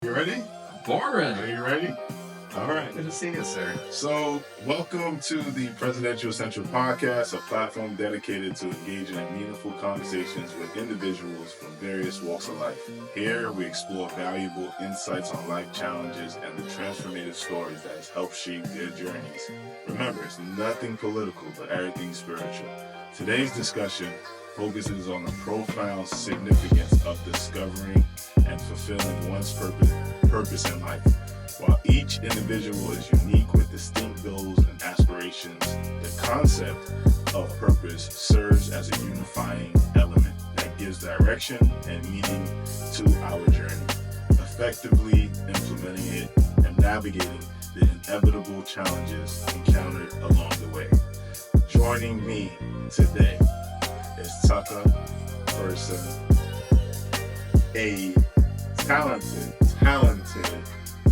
You ready? Born ready. Are you ready? All right. Good to see you, sir. So, welcome to the Presidential Central Podcast, a platform dedicated to engaging in meaningful conversations with individuals from various walks of life. Here, we explore valuable insights on life challenges and the transformative stories that has helped shape their journeys. Remember, it's nothing political, but everything spiritual. Today's discussion focuses on the profound significance of discovering and fulfilling one's purpose in life. While each individual is unique with distinct goals and aspirations, the concept of purpose serves as a unifying element that gives direction and meaning to our journey, effectively implementing it and navigating the inevitable challenges encountered along the way. Joining me today is Tucker Fortson, a talented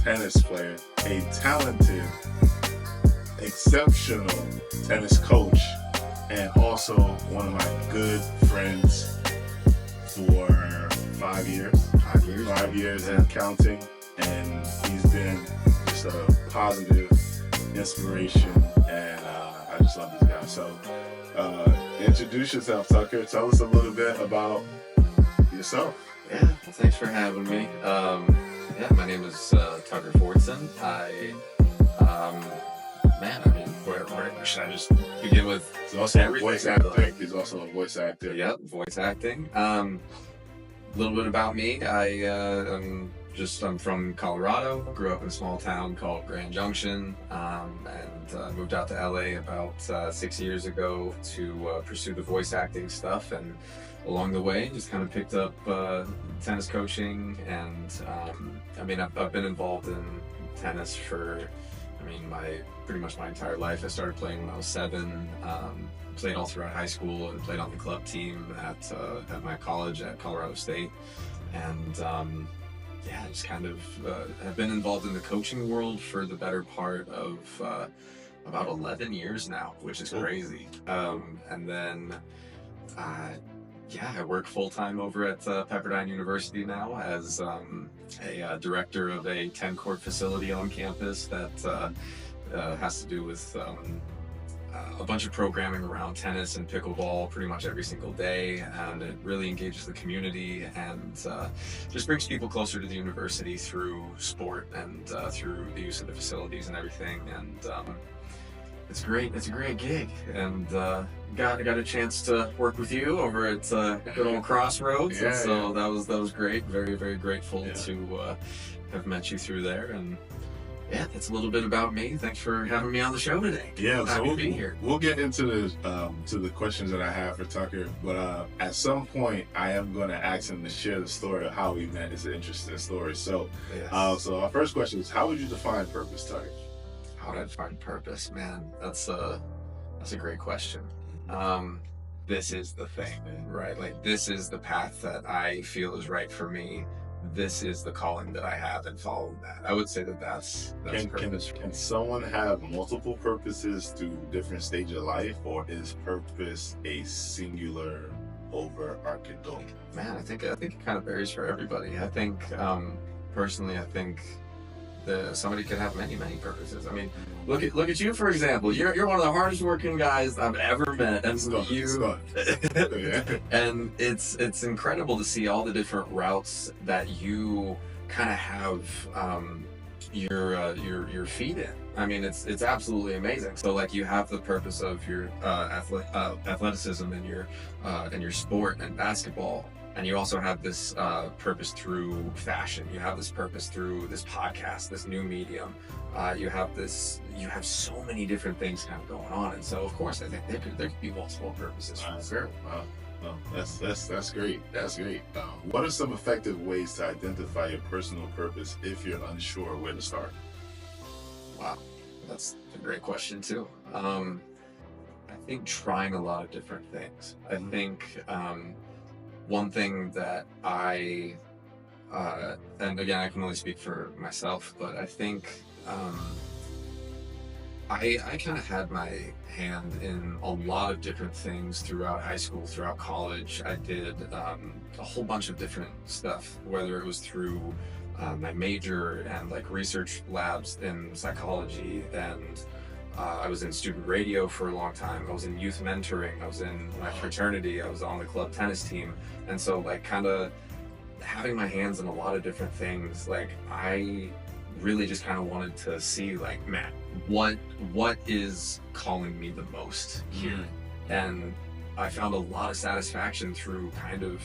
tennis player, a talented, exceptional tennis coach, and also one of my good friends for 5 years. 5 years and counting. And he's been just a positive inspiration, and I just love this guy. So, introduce yourself, Tucker. Tell us a little bit about yourself. Yeah, thanks for having me. My name is Tucker Fortson. Where should I just begin with? He's also a voice actor. Yep, voice acting. A little bit about me. I'm from Colorado. Grew up in a small town called Grand Junction, and moved out to LA about 6 years ago to pursue the voice acting stuff. And along the way, just kind of picked up tennis coaching, and I've been involved in tennis for pretty much my entire life. I started playing when I was 7. Played all throughout high school and played on the club team at my college at Colorado State, and just kind of have been involved in the coaching world for the better part of about 11 years now, which is crazy. And then I work full-time over at Pepperdine University now as a director of a 10-court facility on campus that has to do with a bunch of programming around tennis and pickleball pretty much every single day, and it really engages the community and just brings people closer to the university through sport and through the use of the facilities and everything. And it's great. It's a great gig, and got a chance to work with you over at good old Crossroads. So that was great. Very, very grateful to have met you through there. And that's a little bit about me. Thanks for having me on the show today. Yeah, so we'll get into the questions that I have for Tucker, but at some point I am going to ask him to share the story of how we met. It's an interesting story. So, so our first question is, how would you define purpose, Tucker? How would I define purpose? Man, that's a great question. This is the thing, right? Like, this is the path that I feel is right for me. This is the calling that I have, and following that. I would say that's purpose. Can someone have multiple purposes through different stages of life, or is purpose a singular, overarching goal? Man, I think it kind of varies for everybody. I think personally, somebody could have many purposes. I mean, look at you, for example. You're one of the hardest working guys I've ever met, and and it's incredible to see all the different routes that you kind of have your feet in. I mean, it's absolutely amazing. So, like, you have the purpose of your athleticism and your sport and basketball. And you also have this purpose through fashion. You have this purpose through this podcast, this new medium. You have so many different things kind of going on. And so, of course, I think there could be multiple purposes. Sure. Wow. That's great. That's great. What are some effective ways to identify your personal purpose if you're unsure where to start? Wow, that's a great question too. I think trying a lot of different things. I think one thing that and again, I can only speak for myself, but I think I kind of had my hand in a lot of different things throughout high school, throughout college. I did a whole bunch of different stuff, whether it was through my major and like research labs in psychology, and I was in student radio for a long time. I was in youth mentoring. I was in my fraternity. I was on the club tennis team. And so like kind of having my hands in a lot of different things, like I really just kind of wanted to see like, man, what is calling me the most here? And I found a lot of satisfaction through kind of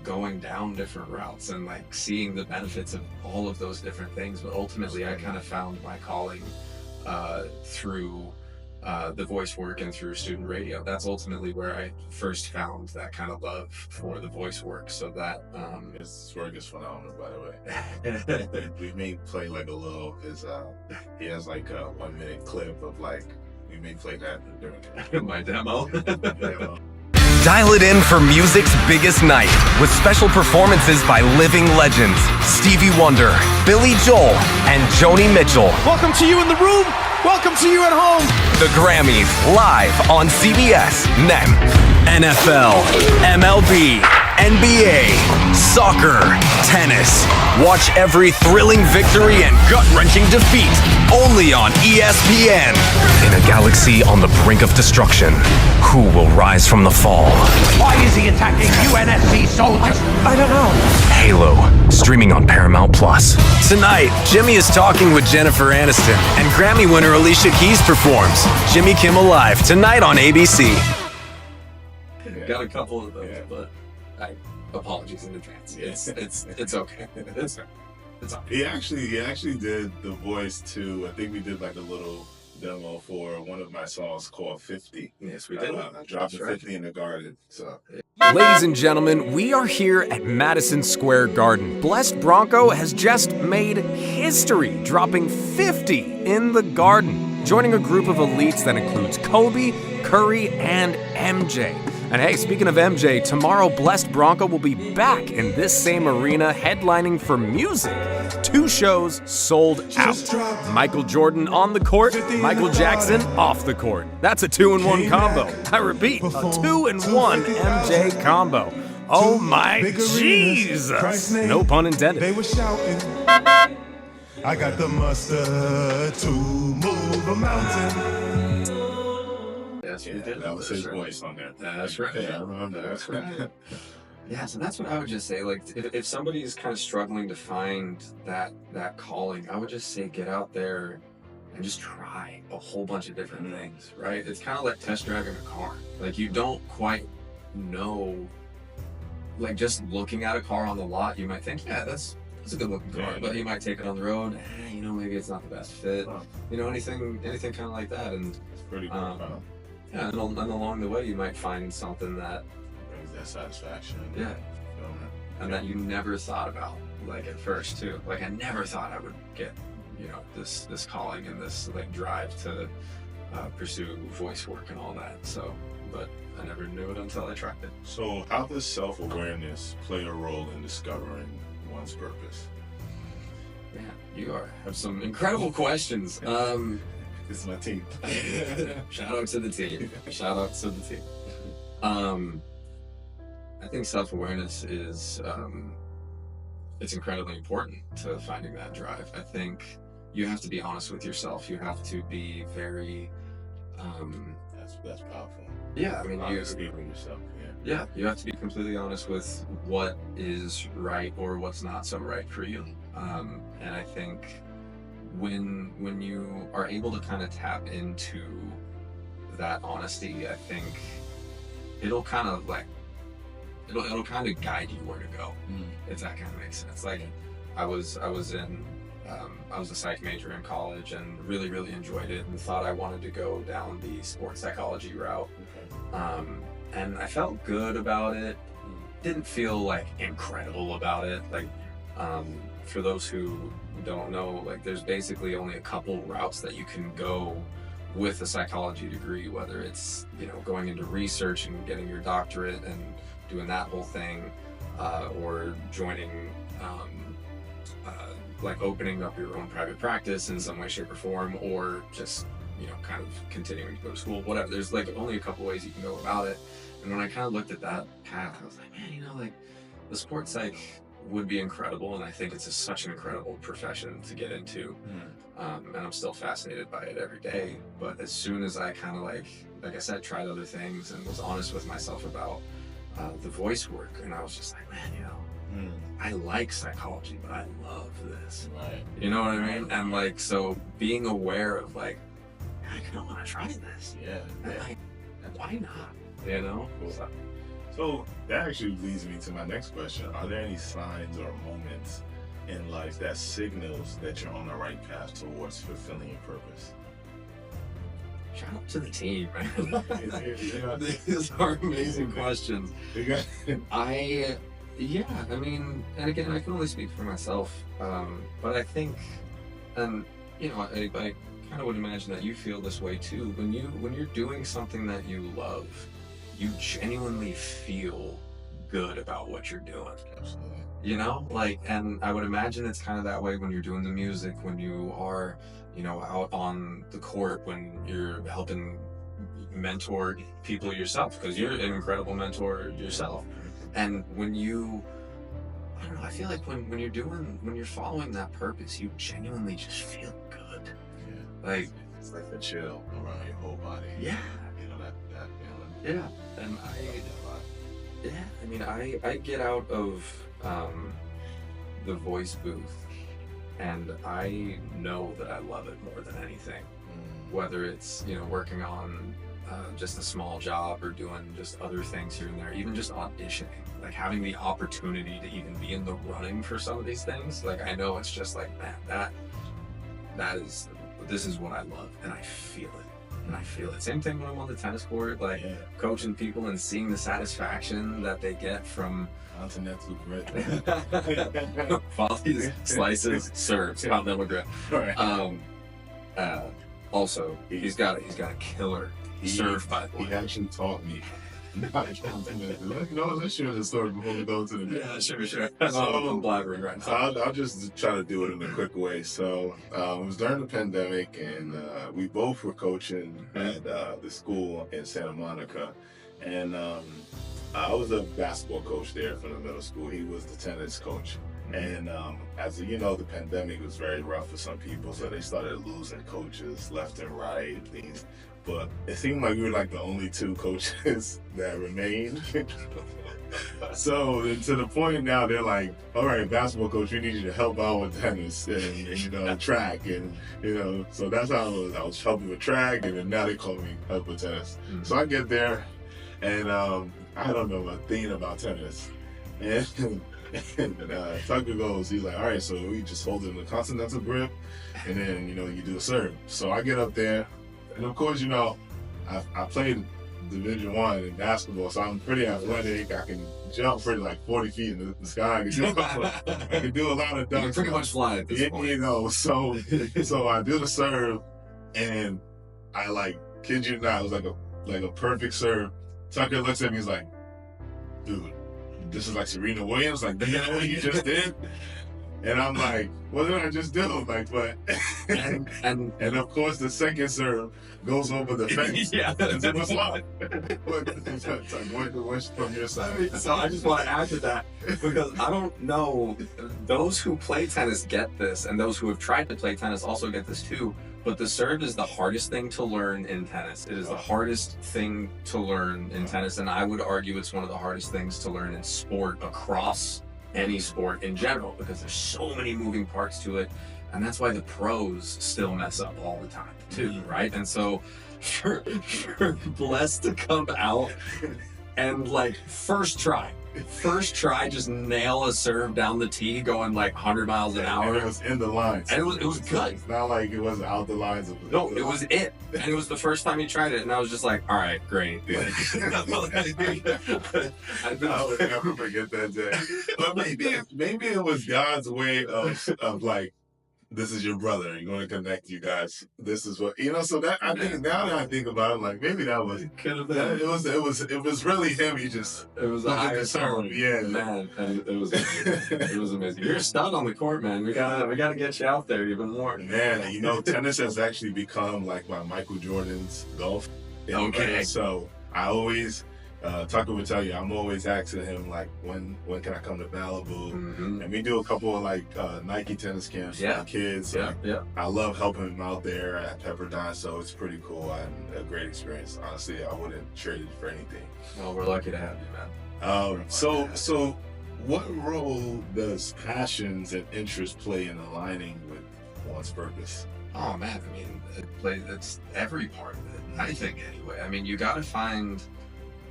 going down different routes and like seeing the benefits of all of those different things. But ultimately I kind of found my calling through the voice work and through student radio. That's ultimately where I first found that kind of love for the voice work. So that his work is phenomenal, by the way. We may play like a little, he has like a 1 minute clip of like, we may play that during my demo. Dial it in for music's biggest night with special performances by living legends Stevie Wonder, Billy Joel, and Joni Mitchell. Welcome to you in the room. Welcome to you at home. The Grammys live on CBS, NEM. NFL, MLB, NBA, soccer, tennis. Watch every thrilling victory and gut-wrenching defeat only on ESPN. In a galaxy on the brink of destruction, who will rise from the fall? Why is he attacking UNSC soldiers? I don't know. Halo, streaming on Paramount Plus. Tonight, Jimmy is talking with Jennifer Aniston, and Grammy winner Alicia Keys performs. Jimmy Kimmel Live, tonight on ABC. Got a couple of those, but apologies in advance. It's okay. It's okay. He actually did the voice too. I think we did like a little demo for one of my songs called 50. Yes, we did. Dropping 50 in the garden. So, Ladies and gentlemen, we are here at Madison Square Garden. Blessed Branco has just made history, dropping 50 in the Garden, joining a group of elites that includes Kobe, Curry, and MJ. And hey, speaking of MJ, tomorrow Blessed Branco will be back in this same arena headlining for music. 2 shows sold out. Michael Jordan on the court, Michael Jackson off the court. That's a 2-in-1 combo. I repeat, a 2-in-1 MJ combo. Oh my Jesus! No pun intended. They were shouting, I got the mustard to move a mountain. Yes, we yeah, did. that was his voice on there. That's right. Yeah, I remember that. Yeah, so that's what I would just say. Like, if somebody's kind of struggling to find that calling, I would just say get out there and just try a whole bunch of different things, right? It's kind of like test driving a car. Like, you don't quite know. Like, just looking at a car on the lot, you might think, yeah, that's a good looking car, but you might take it on the road. Maybe it's not the best fit. Anything kind of like that, and It's pretty cool. yeah, and along the way, you might find something that Brings that satisfaction. Yeah. And that you never thought about, like at first too. Like I never thought I would get, this calling and this like drive to pursue voice work and all that. So, but I never knew it until I tried it. So, how does self-awareness play a role in discovering one's purpose? Man, you have some incredible questions. This is my team. Shout out to the team. Shout out to the team. I think self-awareness is it's incredibly important to finding that drive. I think you have to be honest with yourself. You have to be very That's powerful. yeah, I mean Honesty with yourself. yeah, you have to be completely honest with what is right or what's not so right for you. And I think when you are able to kind of tap into that honesty, I think it'll kind of like it'll kind of guide you where to go, if that kind of makes sense. Like I was a psych major in college and really enjoyed it and thought I wanted to go down the sports psychology route. And I felt good about it. Didn't feel like incredible about it. Like for those who don't know, like there's basically only a couple routes that you can go with a psychology degree, whether it's going into research and getting your doctorate and doing that whole thing, or joining like opening up your own private practice in some way, shape, or form, or just kind of continuing to go to school, whatever. There's like only a couple ways you can go about it. And when I kind of looked at that path, I was like, man, like the sports psych would be incredible, and I think it's such an incredible profession to get into. And I'm still fascinated by it every day. But as soon as I kind of like I said, tried other things and was honest with myself about the voice work, and I was just like, man, you know, I like psychology, but I love this. Right. You know what I mean? And like, so being aware of like, I kind of want to try this. Yeah. And like, why not? You know? Cool. So that actually leads me to my next question. Are there any signs or moments in life that signals that you're on the right path towards fulfilling your purpose? Shout out to the team, man. These are amazing questions. I mean, and again, I can only speak for myself, but I think, and you know, I kind of would imagine that you feel this way too. When you're doing something that you love, you genuinely feel good about what you're doing. Absolutely. You know, like, and I would imagine it's kind of that way when you're doing the music, when you are, you know, out on the court, when you're helping mentor people yourself, because you're an incredible mentor yourself. And when you, I don't know, I feel like when you're following that purpose, you genuinely just feel good. Yeah. Like, it's like the chill around your whole body. Yeah. You know, that feeling. Yeah. And I mean, I get out of the voice booth, and I know that I love it more than anything. Whether it's, you know, working on just a small job or doing just other things here and there, even just auditioning, like having the opportunity to even be in the running for some of these things. Like, I know it's just like, man, this is what I love, and I feel it. And I feel it. Same thing when I'm on the tennis court, like coaching people and seeing the satisfaction that they get from continental grit. volleys, slices, serves, continental grit. Right. Also, he's got a killer serve, by the way. He actually taught me. Let's share the story before we go to the next. Yeah, sure. So, I'm blabbering right now. I'll just try to do it in a quick way. So it was during the pandemic, and we both were coaching at the school in Santa Monica. And I was a basketball coach there from the middle school. He was the tennis coach. And as you know, the pandemic was very rough for some people, so they started losing coaches left and right. But it seemed like we were like the only two coaches that remained. So to the point now, they're like, all right, basketball coach, we need you to help out with tennis and you know, track. And, you know, so that's how I was helping with track, and then now they call me help with tennis. So I get there, and I don't know a thing about tennis. And Tucker goes, he's like, all right, so we just hold it in the continental grip, and then, you know, you do a serve. So I get up there, and of course, you know, I played Division I in basketball, so I'm pretty athletic. I can jump pretty like 40 feet in the sky. I can do a lot of dunks. You pretty much fly at this point. You know, so I do the serve, and I like, kid you not, it was like a perfect serve. Tucker looks at me, he's like, dude, this is like Serena Williams, like, you know what you just did? And I'm like, what did I just do? Like, but and of course the second serve goes over the fence. Yeah, it was like, what's from your side? So I just want to add to that, because I don't know, those who play tennis get this, and those who have tried to play tennis also get this too. But the serve is the hardest thing to learn in tennis. It is the hardest thing to learn in tennis, and I would argue it's one of the hardest things to learn in sport, across any sport in general, because there's so many moving parts to it, and that's why the pros still mess up all the time too, right? And so for Blessed to come out and like first try just nail a serve down the tee going like 100 miles an hour. And it was in the lines. And it was good. It's not like it wasn't out the lines. No, it was it. And it was the first time he tried it, and I was just like, all right, great. I'll never forget that day. But maybe it was God's way of like, this is your brother, and going to connect you guys. This is what, you know. So that, I think now that I think about it, like maybe that was, could have been. It was really him. He just, it was the highest term, yeah, man, and it was amazing. It was amazing. You're a stud on the court, man. We gotta get you out there even more. Man, you know, tennis has actually become like my Michael Jordan's golf. Okay. So I always, Tucker would tell you, I'm always asking him, like, when can I come to Malibu? Mm-hmm. And we do a couple of, like, Nike tennis camps for the kids. I love helping him out there at Pepperdine, so it's pretty cool and a great experience. Honestly, I wouldn't trade it for anything. Well, we're lucky to have you, man. So what role does passions and interests play in aligning with one's purpose? Oh, man, I mean, it's every part of it, I think, anyway. I mean, you got to find...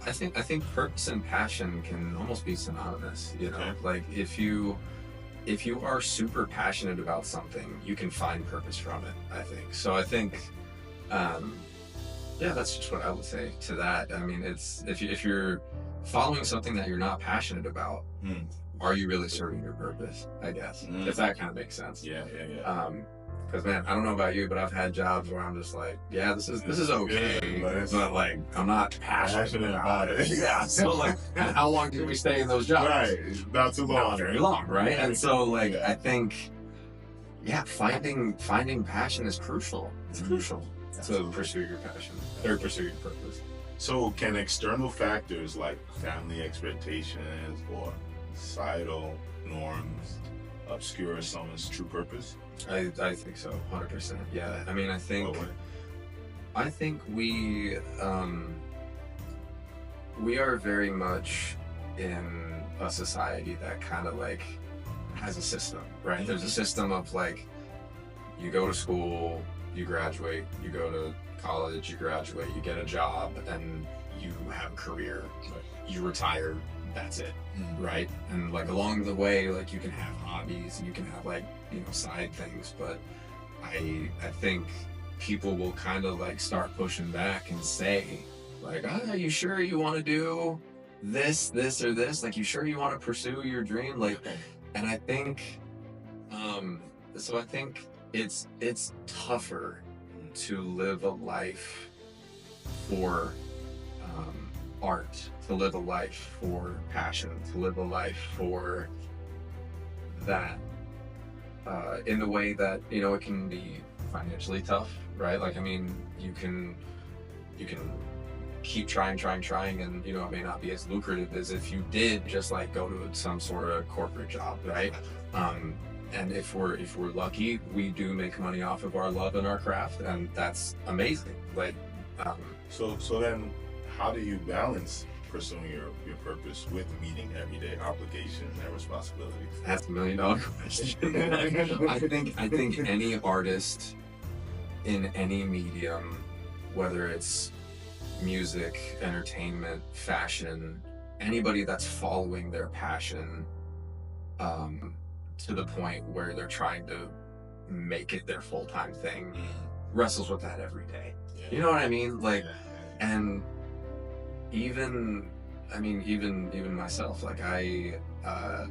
I think purpose and passion can almost be synonymous, you know? Okay. Like, if you are super passionate about something, you can find purpose from it, I think. So I think, that's just what I would say to that. I mean, it's, if you're following something that you're not passionate about, are you really serving your purpose, I guess? If that kind of makes sense. Yeah. Because, man, I don't know about you, but I've had jobs where I'm just like, yeah, this is okay, but like, I'm not passionate about it. Yeah, so like, how long did we stay in those jobs? Right, not too long. Not very long, right? And so, like, I think, finding passion is crucial. It's crucial to pursue your passion or pursue your purpose. So, can external factors like family expectations or societal norms obscure someone's true purpose? I think so, 100%. Yeah, I mean, I think we are very much in a society that kind of like has a system, right? There's a system of like, you go to school, you graduate, you go to college, you graduate, you get a job, and you have a career, you retire, that's it, right? And like along the way, like you can have hobbies and you can have like, you know, side things, but I think people will kind of like start pushing back and say like, are you sure you want to do this or this? Like, you sure you want to pursue your dream? Like, and I think, so I think it's tougher to live a life for art, to live a life for passion, to live a life for that, in the way that, you know, it can be financially tough, right? Like, I mean, you can keep trying, and, you know, it may not be as lucrative as if you did just like go to some sort of corporate job, right? And if we're lucky, we do make money off of our love and our craft, and that's amazing. Like, so then, how do you balance pursuing your purpose with meeting everyday obligations and responsibilities? That's $1 million question. I think any artist in any medium, whether it's music, entertainment, fashion, anybody that's following their passion to the point where they're trying to make it their full-time thing, wrestles with that every day. You know what I mean? Like, and even myself, like I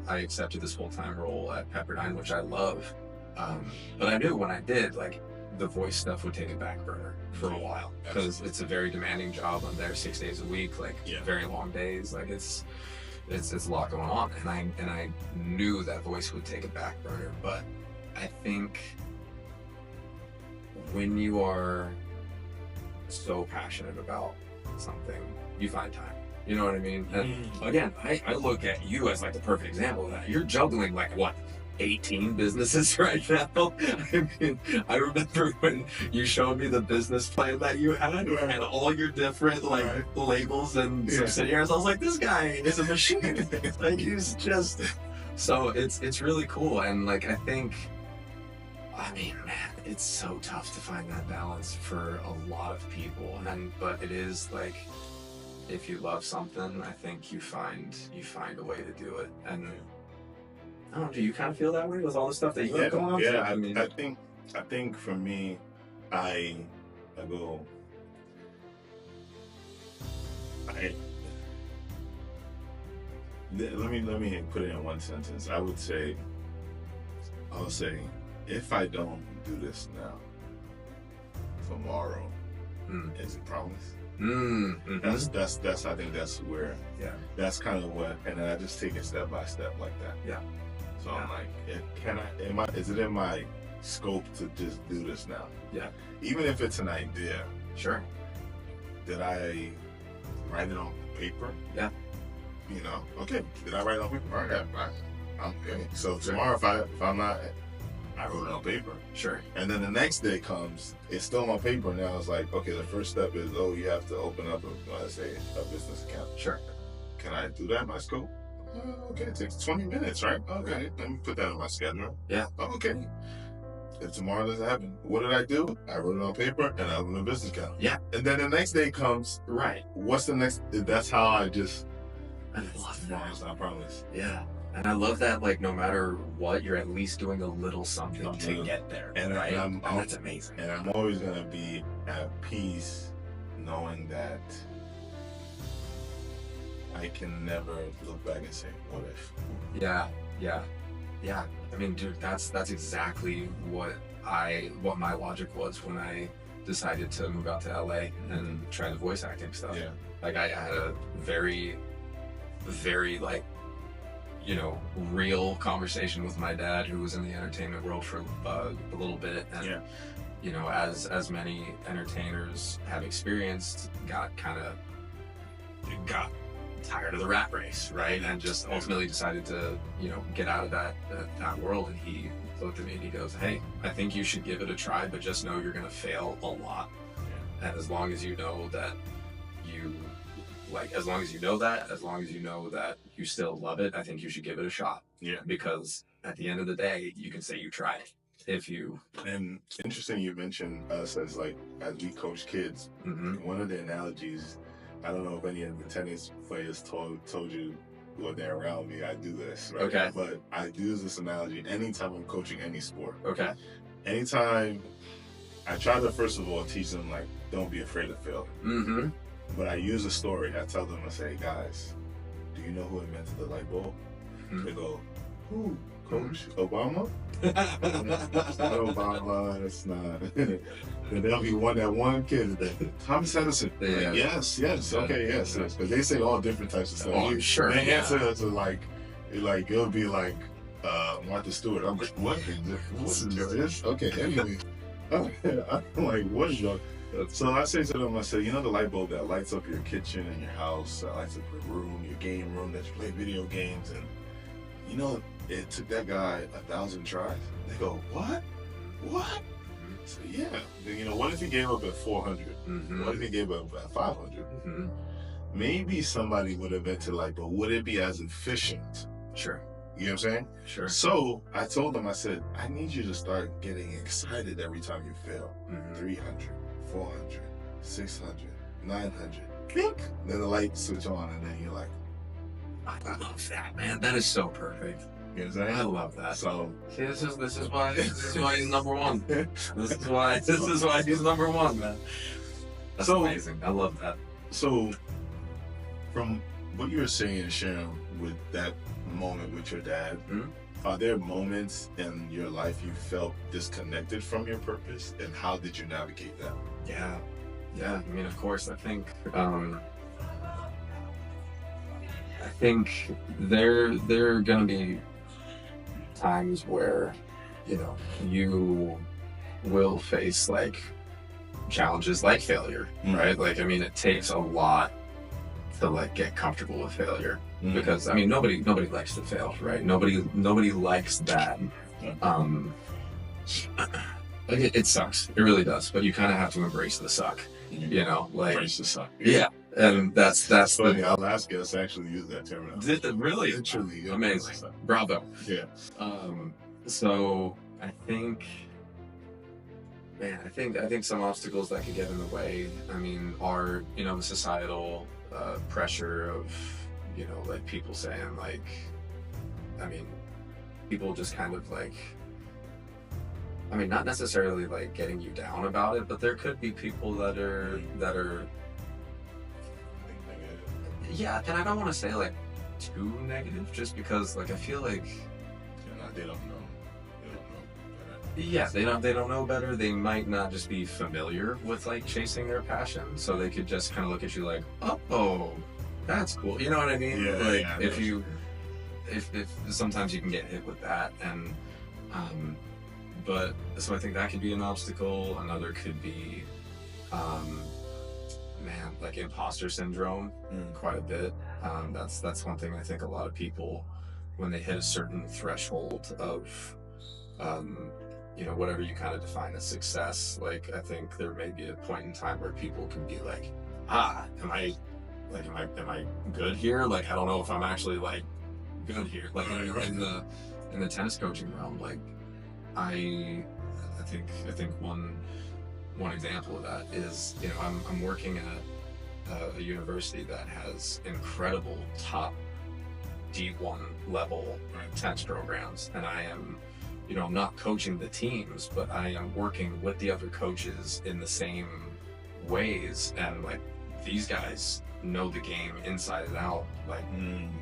accepted this full-time role at Pepperdine, which I love, but I knew when I did, like, the voice stuff would take a back burner for a while, because it's a very demanding job. I'm there 6 days a week, like very long days, like it's a lot going on, and I knew that voice would take a back burner. But I think when you are so passionate about something, you find time. You know what I mean? And again, I look at you as like the perfect example of that. You're juggling like what, 18 businesses right now? I mean, I remember when you showed me the business plan that you had and all your different like labels and subsidiaries. I was like, this guy is a machine. Like, he's just, so it's really cool. And like, I think, I mean, man, it's so tough to find that balance for a lot of people. But it is like, if you love something, I think you find a way to do it. And I don't know, do you kind of feel that way with all the stuff that you have going on? Yeah, I think for me, I go, let me put it in one sentence. I would say, if I don't do this now, tomorrow is a promise. That's I think that's where, that's kind of what, and then I just take it step by step like that. Yeah. So I'm like, is it in my scope to just do this now? Yeah. Even if it's an idea. Sure. Did I write it on paper. Yeah. You know, okay, did I write it on paper? All right, I'm okay. So tomorrow, if I'm not, I wrote it on paper. Sure. And then the next day comes, it's still on paper. Now it's like, okay, the first step is, you have to open up let's say, a business account. Sure. Can I do that in my scope? Okay, it takes 20 minutes, right? Okay, let me put that on my schedule. Yeah. Okay. If tomorrow doesn't happen, what did I do? I wrote it on paper and I opened a business account. Yeah. And then the next day comes, Right. what's the next? That's how I just. I love that. I promise. Yeah. And I love that, like, no matter what, you're at least doing a little something to get there. And, right? and that's amazing. And I'm always going to be at peace knowing that I can never look back and say, what if? Yeah. I mean, dude, that's exactly what my logic was when I decided to move out to LA and try the voice acting stuff. Yeah. Like, I had a very, very, like, you know, real conversation with my dad, who was in the entertainment world for a little bit, and you know, as many entertainers have experienced, got tired of the rat race, right? And just ultimately decided to, you know, get out of that world. And he looked at me and he goes, "Hey, I think you should give it a try, but just know you're gonna fail a lot. And as long as you know that as long as you know that you still love it, I think you should give it a shot." Yeah. Because at the end of the day, you can say you tried if you. And interesting, you mentioned us as we coach kids. Mm-hmm. One of the analogies, I don't know if any of the tennis players told you when they're around me, I do this, right? Okay. But I use this analogy anytime I'm coaching any sport. Okay. Anytime, I try to first of all teach them, like, don't be afraid of failure. Mm-hmm. But I use a story. I tell them, I say, guys, do you know who invented the light bulb? Mm-hmm. They go, who? Coach Obama? It's not Obama. It's not. And there'll be that one kid, Thomas Edison. Yeah. Like, yes. Okay, yes. Because they say all different types of stuff. Oh, I'm sure. They answer to like it'll be like Martha Stewart. I'm like, what is this? Okay, anyway. I'm like, what is your? So I say to them, I say, you know the light bulb that lights up your kitchen and your house, that lights up your room, your game room that you play video games, and you know it took that guy 1,000 tries. They go, what? So yeah, you know, what if he gave up at 400? Mm-hmm. What if he gave up at 500? Mm-hmm. Maybe somebody would have invented light bulb. Would it be as efficient? Sure. You know what I'm saying? Sure. So I told them, I said, I need you to start getting excited every time you fail. Mm-hmm. 300, 400, 600, 900. Click. Then the light switch on, and then you're like, I love that, man. That is so perfect. you know what I'm saying? I love that. So see, this is why he's number one. This is why he's number one, man. That's amazing. I love that. So from what you were saying and sharing with that moment with your dad, are there moments in your life you felt disconnected from your purpose, and how did you navigate that? Yeah. I mean, of course, I think there are gonna be times where, you know, you will face like challenges like failure, right? Like, I mean, it takes a lot to like get comfortable with failure, because I mean, nobody likes to fail, right? Nobody likes that. Like it sucks. It really does. But you kind of have to embrace the suck, you know, like Embrace the suck. Yeah. And that's funny. Our last guest actually used that term. Did it really? Literally. Amazing. Bravo. Yeah. So I think some obstacles that could get in the way, I mean, are, you know, the societal pressure of, you know, like people saying like, I mean, people just kind of like, I mean, not necessarily like getting you down about it, but there could be people that are yeah, and I don't want to say like too negative, just because like I feel like they don't know. Yeah, they don't know better. They might not just be familiar with like chasing their passion, so they could just kind of look at you like, oh, that's cool. You know what I mean? Yeah, like yeah, if sometimes you can get hit with that, and but so I think that could be an obstacle. Another could be man, like imposter syndrome quite a bit. That's one thing I think a lot of people, when they hit a certain threshold of, whatever you kind of define as success, like I think there may be a point in time where people can be like, am I good here? Like, I don't know if I'm actually like good here. Like in the tennis coaching realm, like I think one example of that is, I'm working at a university that has incredible top D1 level tennis programs, and I am, I'm not coaching the teams, but I am working with the other coaches in the same ways, and like these guys know the game inside and out, like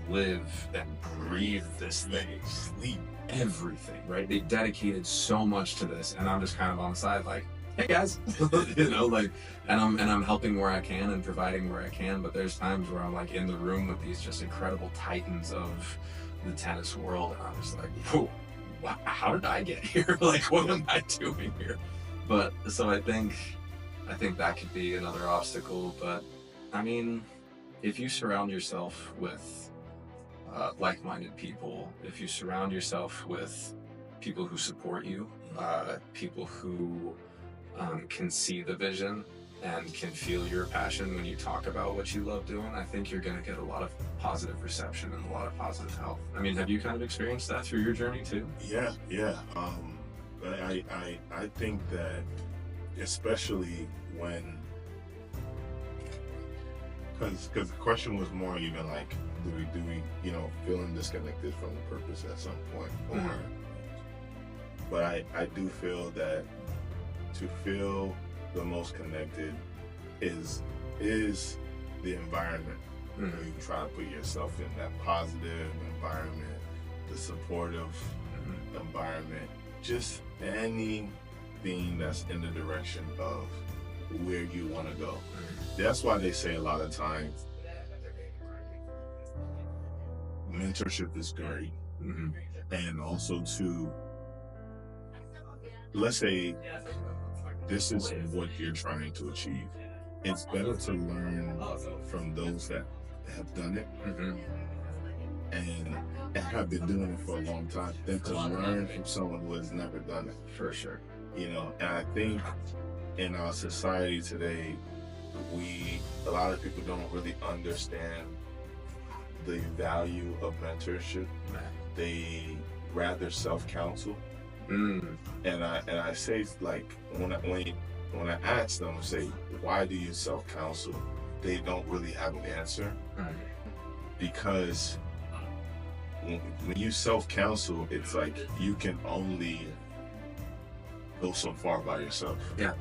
live and breathe this thing, sleep everything, right? They dedicated so much to this, and I'm just kind of on the side like, hey guys, like, and I'm helping where I can and providing where I can, but there's times where I'm like in the room with these just incredible titans of the tennis world, and I'm just like, whoa, how did I get here? Like, what am I doing here? But so I think that could be another obstacle. But I mean, if you surround yourself with like-minded people, if you surround yourself with people who support you, people who can see the vision and can feel your passion when you talk about what you love doing, I think you're going to get a lot of positive reception and a lot of positive help. I mean, have you kind of experienced that through your journey too? Yeah. I think that, especially when, because the question was more even like, do we feeling disconnected from the purpose at some point, or but I do feel that to feel the most connected is the environment. You try to put yourself in that positive environment, the supportive environment, just anything that's in the direction of where you want to go. That's why they say a lot of times mentorship is great. And also to, let's say this is what you're trying to achieve. It's better to learn from those that have done it and have been doing it for a long time than to learn from someone who has never done it. For sure. And I think in our society today, a lot of people don't really understand the value of mentorship. They rather self-counsel. And I say, like, when I ask them, say, why do you self-counsel? They don't really have an answer. Because when you self-counsel, it's like you can only go so far by yourself. Yeah.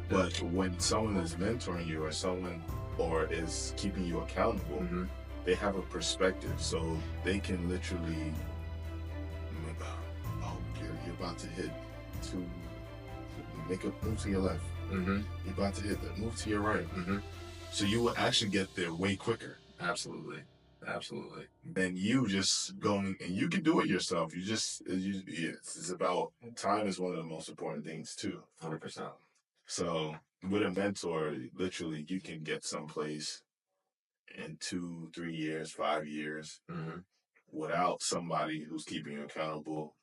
But when someone is mentoring you, or is keeping you accountable, they have a perspective, so they can literally, you're about to hit to make a move to your left. You're about to hit that move to your right. So you will actually get there way quicker. Absolutely. Than you just going, and you can do it yourself. It's about time is one of the most important things too. 100%. So with a mentor, literally you can get someplace in 2, 3 years, 5 years without somebody who's keeping you accountable.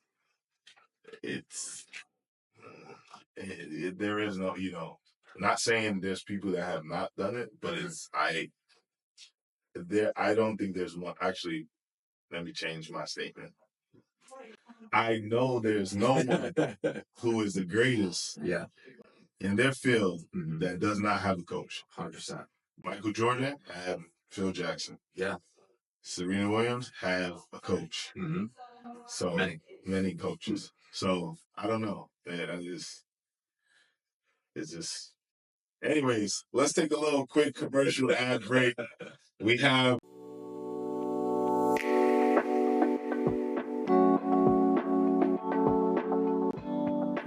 There is no, not saying there's people that have not done it, but I don't think there's one. Actually, let me change my statement. I know there's no one who is the greatest in their field that does not have a coach. 100%. Michael Jordan have Phil Jackson. Yeah. Serena Williams have a coach. So many coaches. So I don't know. It's just. Anyways, let's take a little quick commercial ad break. We have.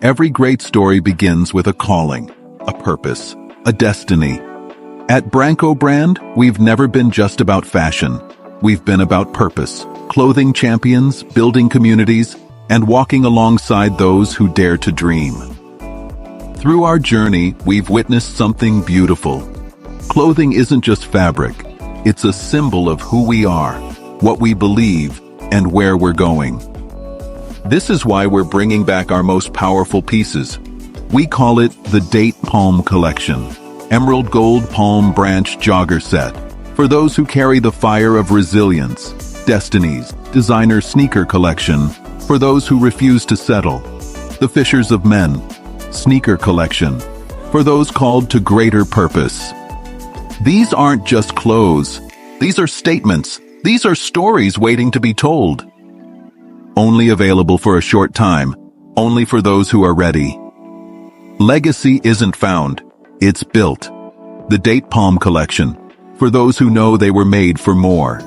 Every great story begins with a calling, a purpose, a destiny. At Branco brand, we've never been just about fashion. We've been about purpose, clothing champions, building communities, and walking alongside those who dare to dream. Through our journey, we've witnessed something beautiful. Clothing isn't just fabric. It's a symbol of who we are, what we believe, and where we're going. This is why we're bringing back our most powerful pieces. We call it the Date Palm Collection, Emerald Gold Palm Branch Jogger Set. For those who carry the fire of resilience, Destiny's Designer Sneaker Collection. For those who refuse to settle, the Fishers of Men Sneaker Collection. For those called to greater purpose. These aren't just clothes. These are statements. These are stories waiting to be told. Only available for a short time. Only for those who are ready. Legacy isn't found. It's built. The Date Palm Collection. For those who know they were made for more.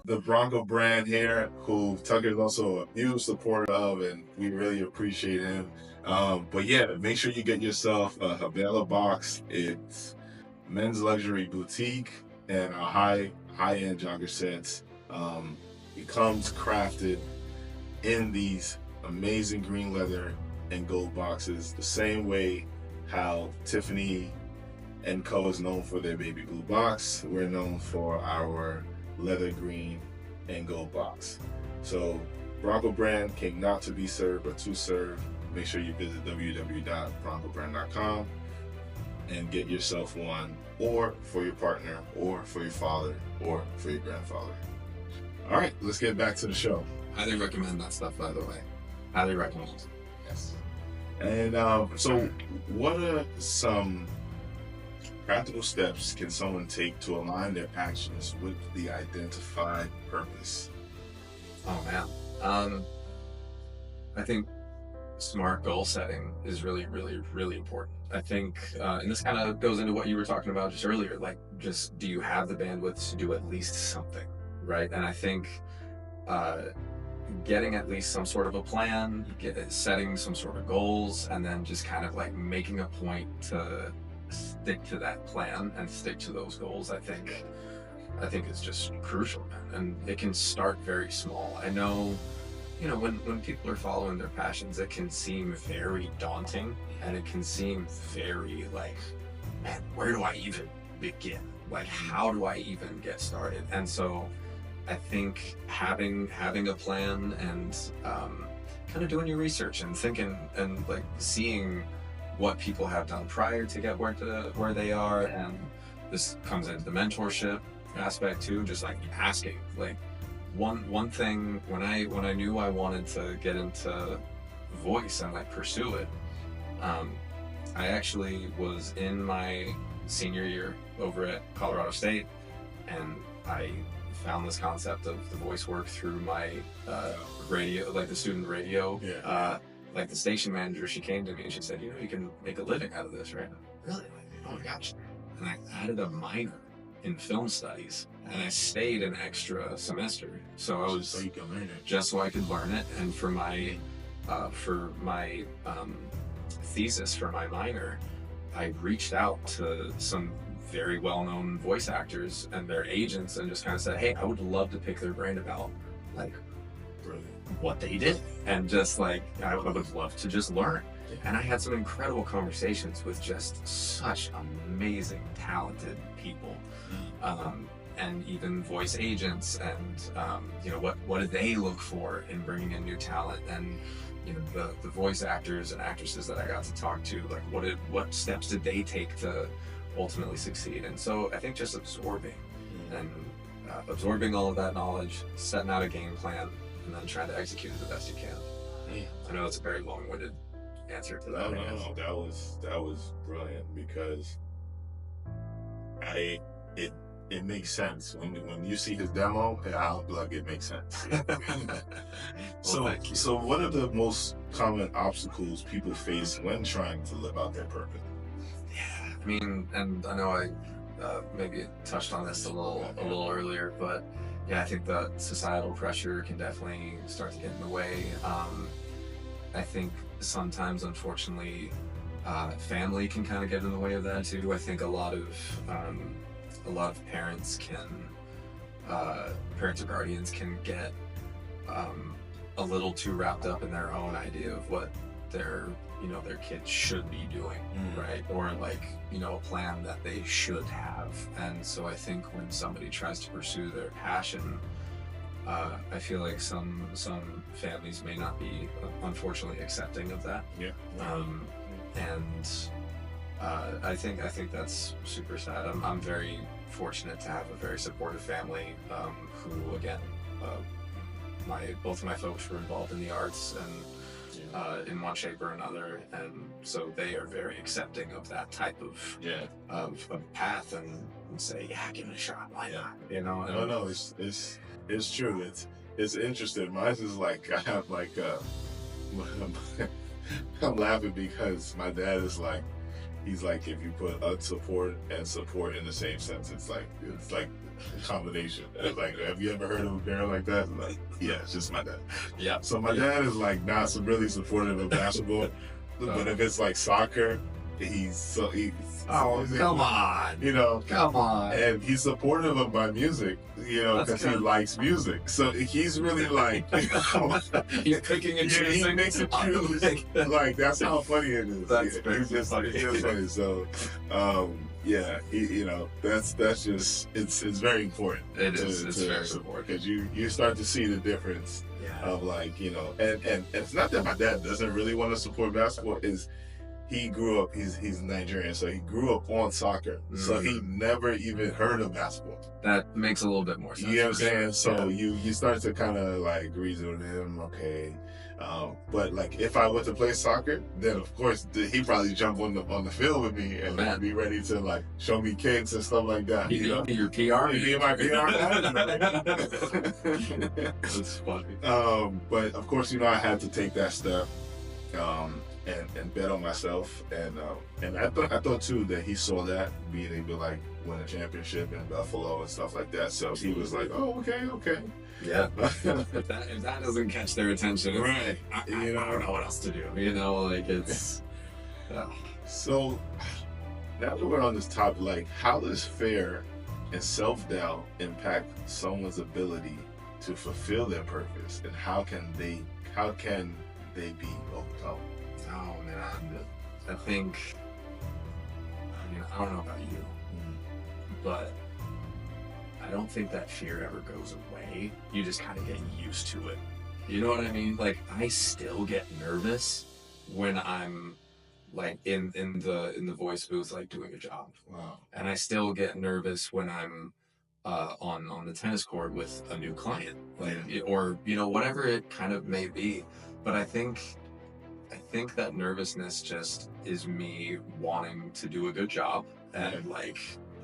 The Branco brand here, who Tucker is also a huge supporter of, and we really appreciate him. But yeah, make sure you get yourself a Havela box. It's men's luxury boutique and a high-end jogger sets. It comes crafted in these amazing green leather and gold boxes, the same way how Tiffany & Co. is known for their baby blue box. We're known for our leather green and gold box. So Branco brand came not to be served but to serve. Make sure you visit www.brancobrand.com and get yourself one, or for your partner, or for your father, or for your grandfather. All right, let's get back to the show. Highly recommend that stuff, by the way. Highly recommend. Yes. And so what are some practical steps can someone take to align their actions with the identified purpose? Oh man. I think smart goal setting is really, really, really important. I think, and this kind of goes into what you were talking about just earlier, like just do you have the bandwidth to do at least something, right? And I think getting at least some sort of a plan, setting some sort of goals, and then just kind of like making a point to stick to that plan and stick to those goals, I think it's just crucial, man. And it can start very small. I know, you know, when people are following their passions, it can seem very daunting, and it can seem very like, man, where do I even begin? Like, how do I even get started? And so I think having a plan and kind of doing your research and thinking and like seeing what people have done prior to get where they are, and this comes into the mentorship aspect too, just like asking. Like one thing, when I knew I wanted to get into voice and like pursue it, I actually was in my senior year over at Colorado State, and I found this concept of the voice work through my radio, like the student radio. Like the station manager, she came to me and she said, you know, you can make a living out of this, right? Really? Oh my gosh. And I added a minor in film studies, and I stayed an extra semester. So I was just so I could learn it. And for my thesis for my minor, I reached out to some very well-known voice actors and their agents and just kind of said, hey, I would love to pick their brain about like what they did, and just like I would love to just learn. And I had some incredible conversations with just such amazing, talented people, and even voice agents, and you know, what do they look for in bringing in new talent, and you know, the voice actors and actresses that I got to talk to, like what steps did they take to ultimately succeed. And so I think just absorbing all of that knowledge, setting out a game plan, and then trying to execute it the best you can. I know that's a very long-winded answer to that. No, that was brilliant, because it makes sense when you see his demo. I'll be like, it makes sense. So what are the most common obstacles people face when trying to live out their purpose? Yeah, I mean, and I know I maybe touched on this a little earlier, but yeah, I think the societal pressure can definitely start to get in the way. I think sometimes, unfortunately, family can kind of get in the way of that too. I think a lot of a lot of parents or guardians can get a little too wrapped up in their own idea of what their kids should be doing, right? Or like, a plan that they should have. And so I think when somebody tries to pursue their passion, I feel like some families may not be, unfortunately, accepting of that. Yeah. I think that's super sad. I'm very fortunate to have a very supportive family, who, again, both of my folks were involved in the arts and in one shape or another, and so they are very accepting of that type of path and say, yeah, give it a shot, why not? No, it's true. It's interesting. Mine is like, I have like I'm laughing because my dad is like, he's like, if you put unsupport and support in the same sentence, it's like a combination. It's like, have you ever heard of a parent like that? I'm like, yeah, it's just my dad. Yeah. So my dad is like not really supportive of basketball, but if it's like soccer, he's come on. Come on. And he's supportive of my music, because he likes music. So he's really like, he's picking and choosing. He makes it choose. Like, that's how funny it is. That's He's just funny. So, that's just, it's very important. It's very important. Because you start to see the difference of like, and it's not that my dad doesn't really want to support basketball, he grew up, he's Nigerian, so he grew up on soccer. So he never even heard of basketball. That makes a little bit more sense. You know what I'm saying? So you start to kind of like reason with him, okay. But like if I were to play soccer, then of course he'd probably jump on the field with me and be ready to like show me kicks and stuff like that. He'd be your PR. He'd be my PR. That's funny. But of course, I had to take that step. And bet on myself, and I thought too that he saw that, being able to like win a championship in Buffalo and stuff like that. So he was like, "Oh, okay." Yeah. if that doesn't catch their attention, right? I don't know what else to do. Like it's. So now that we're on this topic, like, how does fear and self-doubt impact someone's ability to fulfill their purpose, and how can they be overcome? Oh man, I think, I don't know about you, but I don't think that fear ever goes away. You just kind of get used to it. You know what I mean? Like, I still get nervous when I'm like in the voice booth, like doing a job. Wow. And I still get nervous when I'm on the tennis court with a new client, like, or whatever it kind of may be. But I think that nervousness just is me wanting to do a good job and like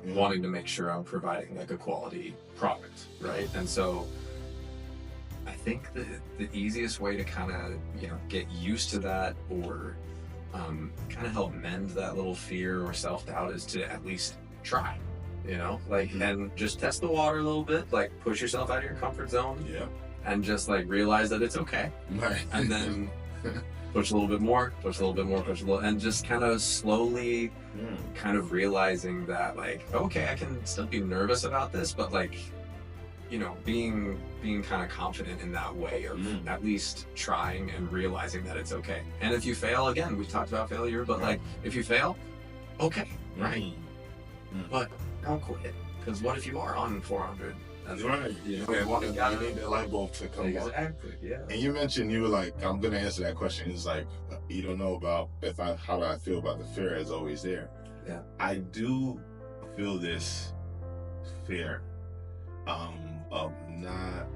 wanting to make sure I'm providing like a quality product, right? And so I think the easiest way to kind of get used to that, or kind of help mend that little fear or self-doubt, is to at least try, and just test the water a little bit, like push yourself out of your comfort zone, and just like realize that it's okay, right? And then push a little bit more, and just kind of slowly kind of realizing that, like, okay, I can still be nervous about this, but like, being kind of confident in that way of at least trying and realizing that it's okay. And if you fail, again, we talked about failure, but like, if you fail, okay, right? But don't quit, because what if you are on 400? That's right. You need that light bulb to come on. Exactly, yeah. And you mentioned, you were like, I'm going to answer that question. It's like, you don't know about how do I feel about the fear is always there. Yeah. I do feel this fear of not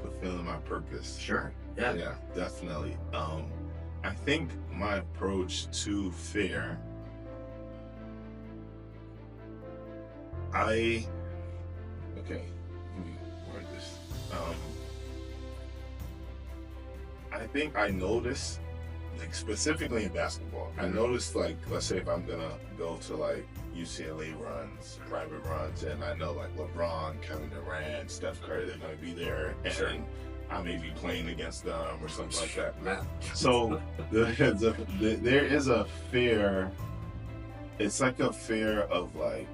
fulfilling my purpose. Sure. Yeah. Yeah, definitely. I think my approach to fear, okay. Let me word this. I think I notice, like specifically in basketball, I noticed, like, let's say if I'm gonna go to like UCLA runs, private runs, and I know like LeBron, Kevin Durant, Steph Curry, they're gonna be there, and I may be playing against them or something like that. Man. So there is a fear. It's like a fear of like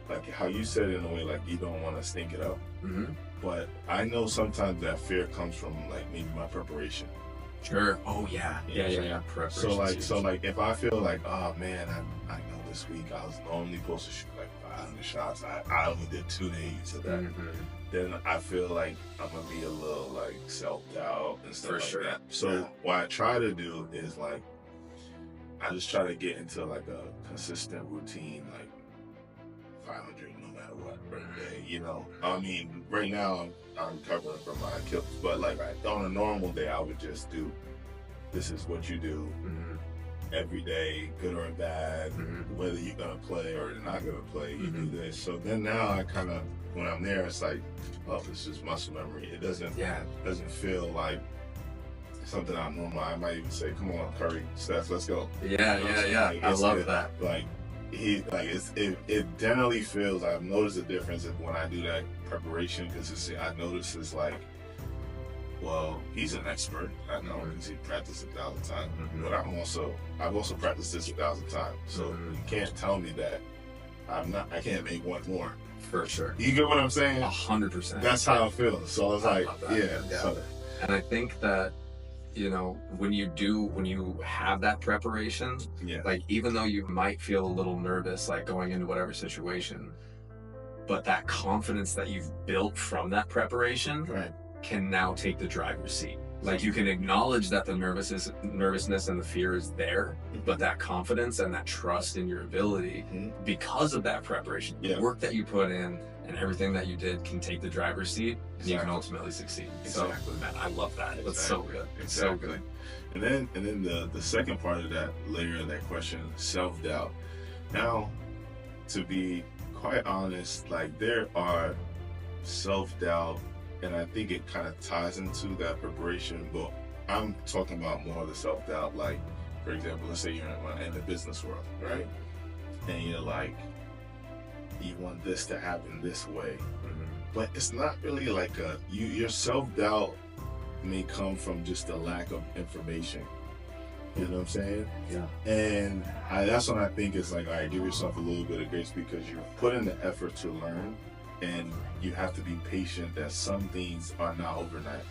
like how you said it in a way, like you don't want to stink it up. Mm-hmm. But I know sometimes that fear comes from like maybe my preparation. Sure. Oh yeah. Yeah. So like if I feel like, oh man, I know this week I was normally supposed to shoot like 500 shots. I only did 2 days of that. Mm-hmm. Then I feel like I'm gonna be a little like self-doubt and stuff like that. So what I try to do is like I just try to get into like a consistent routine, like 500 no matter what every day. You know, I mean, right now I'm recovering from my Achilles, but like on a normal day, I would just do. This is what you do every day, good or bad, whether you're gonna play or you're not gonna play. You do this. So then now I kind of, when I'm there, it's like, oh, it's just muscle memory. It doesn't feel like something I'm normal. I might even say, come on, Curry, Steph, let's go. Yeah. Like, I love that. Like it generally feels. I've noticed a difference when I do that preparation, because I notice it's like, well, he's an expert. I know because he practiced 1,000 times. But I've also practiced this 1,000 times. So you can't tell me that I can't make one more. For sure. You get what I'm saying? 100%. That's how it feels. So it's like, yeah. So, and I think that, you know, when you have that preparation, like even though you might feel a little nervous, like going into whatever situation, but that confidence that you've built from that preparation can now take the driver's seat. Like you can acknowledge that the nervousness and the fear is there, but that confidence and that trust in your ability, because of that preparation, the work that you put in and everything that you did, can take the driver's seat, and you can ultimately succeed. So, man, I love that. It's so good. It's so good. And then the second part of that layer of that question, self-doubt. Now, to be quite honest, like there are self-doubt, and I think it kind of ties into that preparation, but I'm talking about more of the self-doubt. Like, for example, let's say you're in the business world, right? And you're like, you want this to happen this way, but it's not really like your self-doubt may come from just a lack of information. You know what I'm saying? Yeah. And that's when I think it's like, all right, give yourself a little bit of grace, because you're putting the effort to learn, and you have to be patient that some things are not overnight,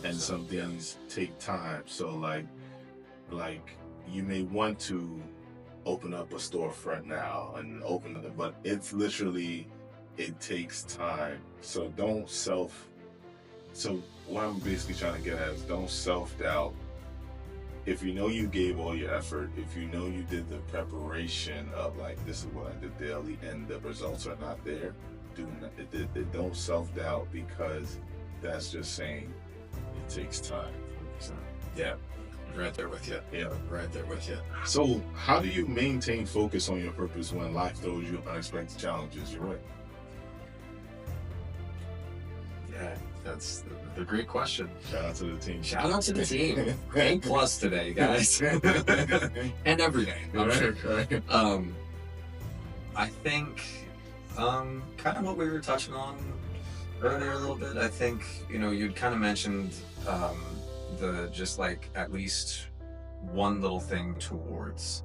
and some things take time. So like you may want to open up a storefront now and open it, but it's literally, it takes time. So so what I'm basically trying to get at is don't self-doubt. If you know you gave all your effort, if you know you did the preparation of like, this is what I did daily, and the results are not there, don't self-doubt, because that's just saying it takes time. Yeah. Right there with you. Yeah. Right there with you. So how do you maintain focus on your purpose when life throws you unexpected challenges your way? Yeah, that's the great question. Shout out to the team. Shout out to the team. A+ today, guys. And every day, I'm sure. I think kind of what we were touching on earlier a little bit. I think, you know, you'd kind of mentioned the just like at least one little thing towards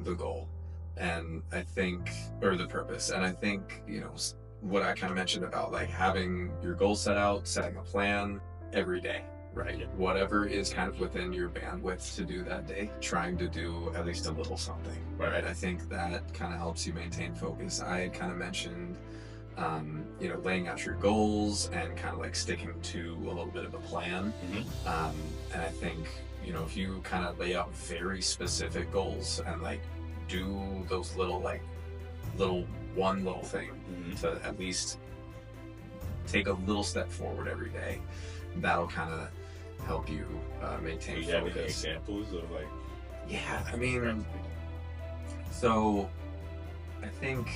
the goal, and I think, or the purpose. And I think, you know, what I kind of mentioned about like having your goal set out, setting a plan every day, right? Whatever is kind of within your bandwidth to do that day, trying to do at least a little something, right? I think that kind of helps you maintain focus. I kind of mentioned you know, laying out your goals and kind of like sticking to a little bit of a plan. And I think, you know, if you kind of lay out very specific goals and like do those one little thing to at least take a little step forward every day, that'll kind of help you maintain focus. Have any examples of like? Yeah, I mean, so I think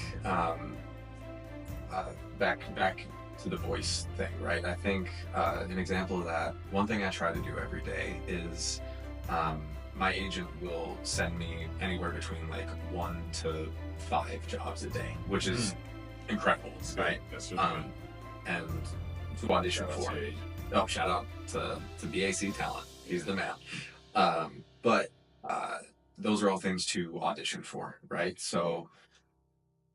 back to the voice thing, right? I think an example of that, one thing I try to do every day is my agent will send me anywhere between like 1 to 5 jobs a day, which is incredible, right? That's really good. And to audition for. Oh, shout out to BAC Talent. He's the man. But those are all things to audition for, right? So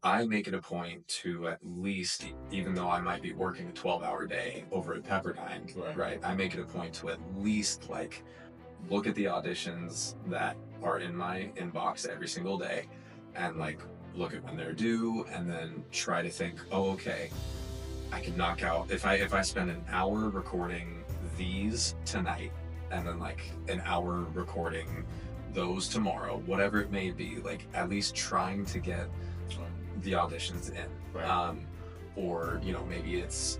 I make it a point to at least, even though I might be working a 12-hour day over at Pepperdine, right? I make it a point to at least like look at the auditions that are in my inbox every single day and like look at when they're due and then try to think, oh, okay, I can knock out, if I spend an hour recording these tonight and then like an hour recording those tomorrow, whatever it may be, like at least trying to get the auditions in. Or, you know, maybe it's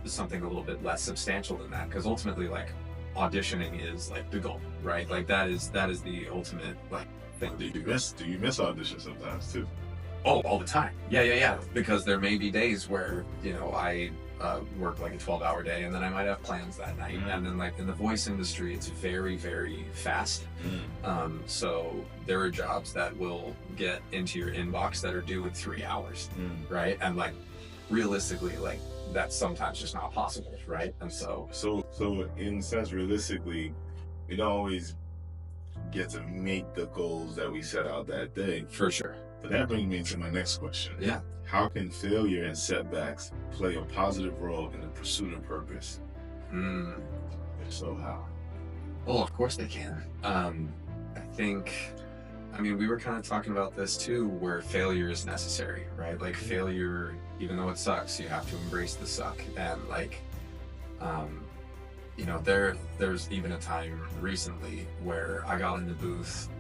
something a little bit less substantial than that, because ultimately like auditioning is like the goal, right? Like that is the ultimate like thing. Do you miss auditions sometimes too? Oh, all the time. Yeah. Because there may be days where, you know, I work like a 12-hour day and then I might have plans that night. And then like in the voice industry, it's very, very fast. So there are jobs that will get into your inbox that are due in 3 hours, right? And like realistically, like that's sometimes just not possible, right? And so in a sense, realistically, we don't always get to make the goals that we set out that day. For sure. But that brings me to my next question. Yeah. How can failure and setbacks play a positive role in the pursuit of purpose? If so, how? Well, of course they can. I think, I mean, we were kind of talking about this too, where failure is necessary, right? Like failure, even though it sucks, you have to embrace the suck. And like, you know, there's even a time recently where I got in the booth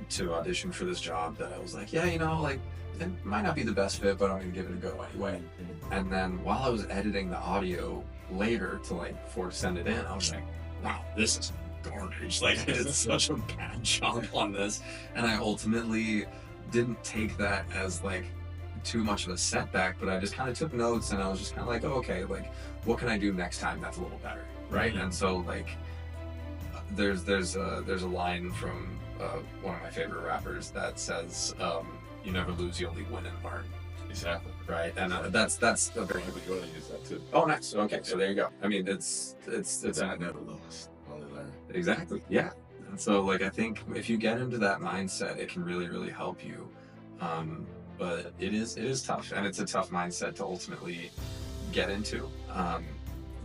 to audition for this job that I was like, yeah, you know, like it might not be the best fit, but I'm gonna give it a go anyway. And then while I was editing the audio later to like before send it in, I was like, wow, this is garbage. Like I did such a bad job on this. And I ultimately didn't take that as like too much of a setback, but I just kind of took notes and I was just kind of like, oh, okay, like what can I do next time that's a little better, right? And so like there's a line from one of my favorite rappers that says, you never lose, you only win and learn. Exactly. Right. And that's a very good one. To use that too. Oh, nice. Okay, so there you go. I mean, it's I never lost, only learn. Exactly. Yeah. And so like I think if you get into that mindset, it can really, really help you. But it is tough, and it's a tough mindset to ultimately get into.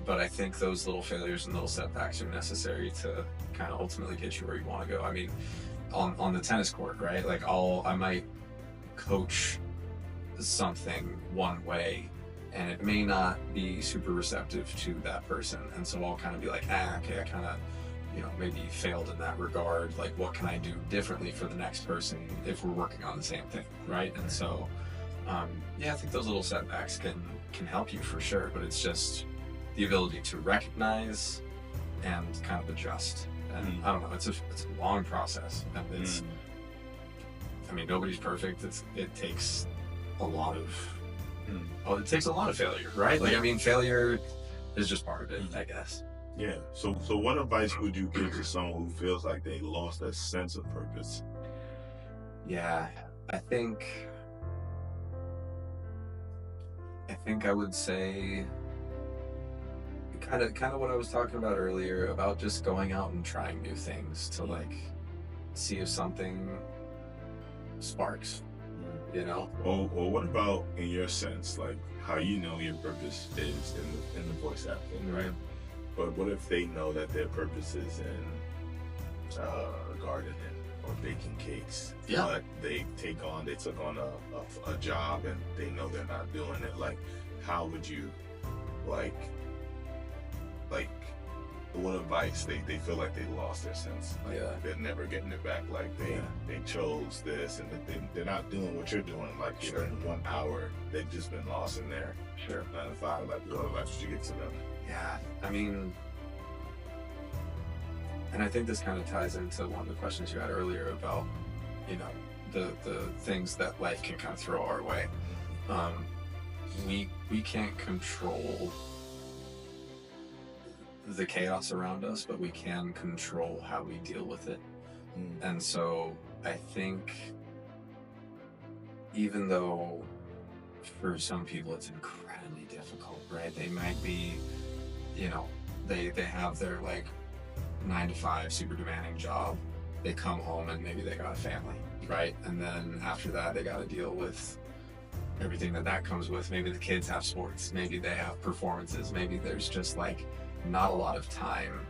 But I think those little failures and little setbacks are necessary to kind of ultimately get you where you want to go. I mean, on the tennis court, right? Like I might coach something one way and it may not be super receptive to that person. And so I'll kind of be like, okay, I kind of, you know, maybe failed in that regard. Like, what can I do differently for the next person if we're working on the same thing, right? And so, yeah, I think those little setbacks can help you for sure, but it's just the ability to recognize and kind of adjust. And I don't know, it's a long process, and it's, I mean, nobody's perfect. It takes a lot of failure, right? Like, I mean, failure is just part of it, I guess. Yeah. So what advice would you give to someone who feels like they lost that sense of purpose? Yeah, I think I would say kind of what I was talking about earlier about just going out and trying new things to like see if something sparks, you know? Or what about in your sense, like how you know your purpose is in the voice acting, right? But what if they know that their purpose is in gardening or baking cakes? Yeah. But they took on a job and they know they're not doing it. Like, how would you, like what advice? They feel like they lost their sense. Like, they're never getting it back. Like they chose this and they're not doing what you're doing. Like, in 1 hour, they've just been lost in there. 9 to 5. Like, what advice would you give to them? Yeah, I mean, and I think this kind of ties into one of the questions you had earlier about, you know, the things that life can kind of throw our way. We can't control the chaos around us, but we can control how we deal with it. And so I think even though for some people it's incredibly difficult, right? They might be, you know, they have their like 9 to 5 super demanding job. They come home and maybe they got a family, right? And then after that, they got to deal with everything that comes with. Maybe the kids have sports, maybe they have performances, maybe there's just like not a lot of time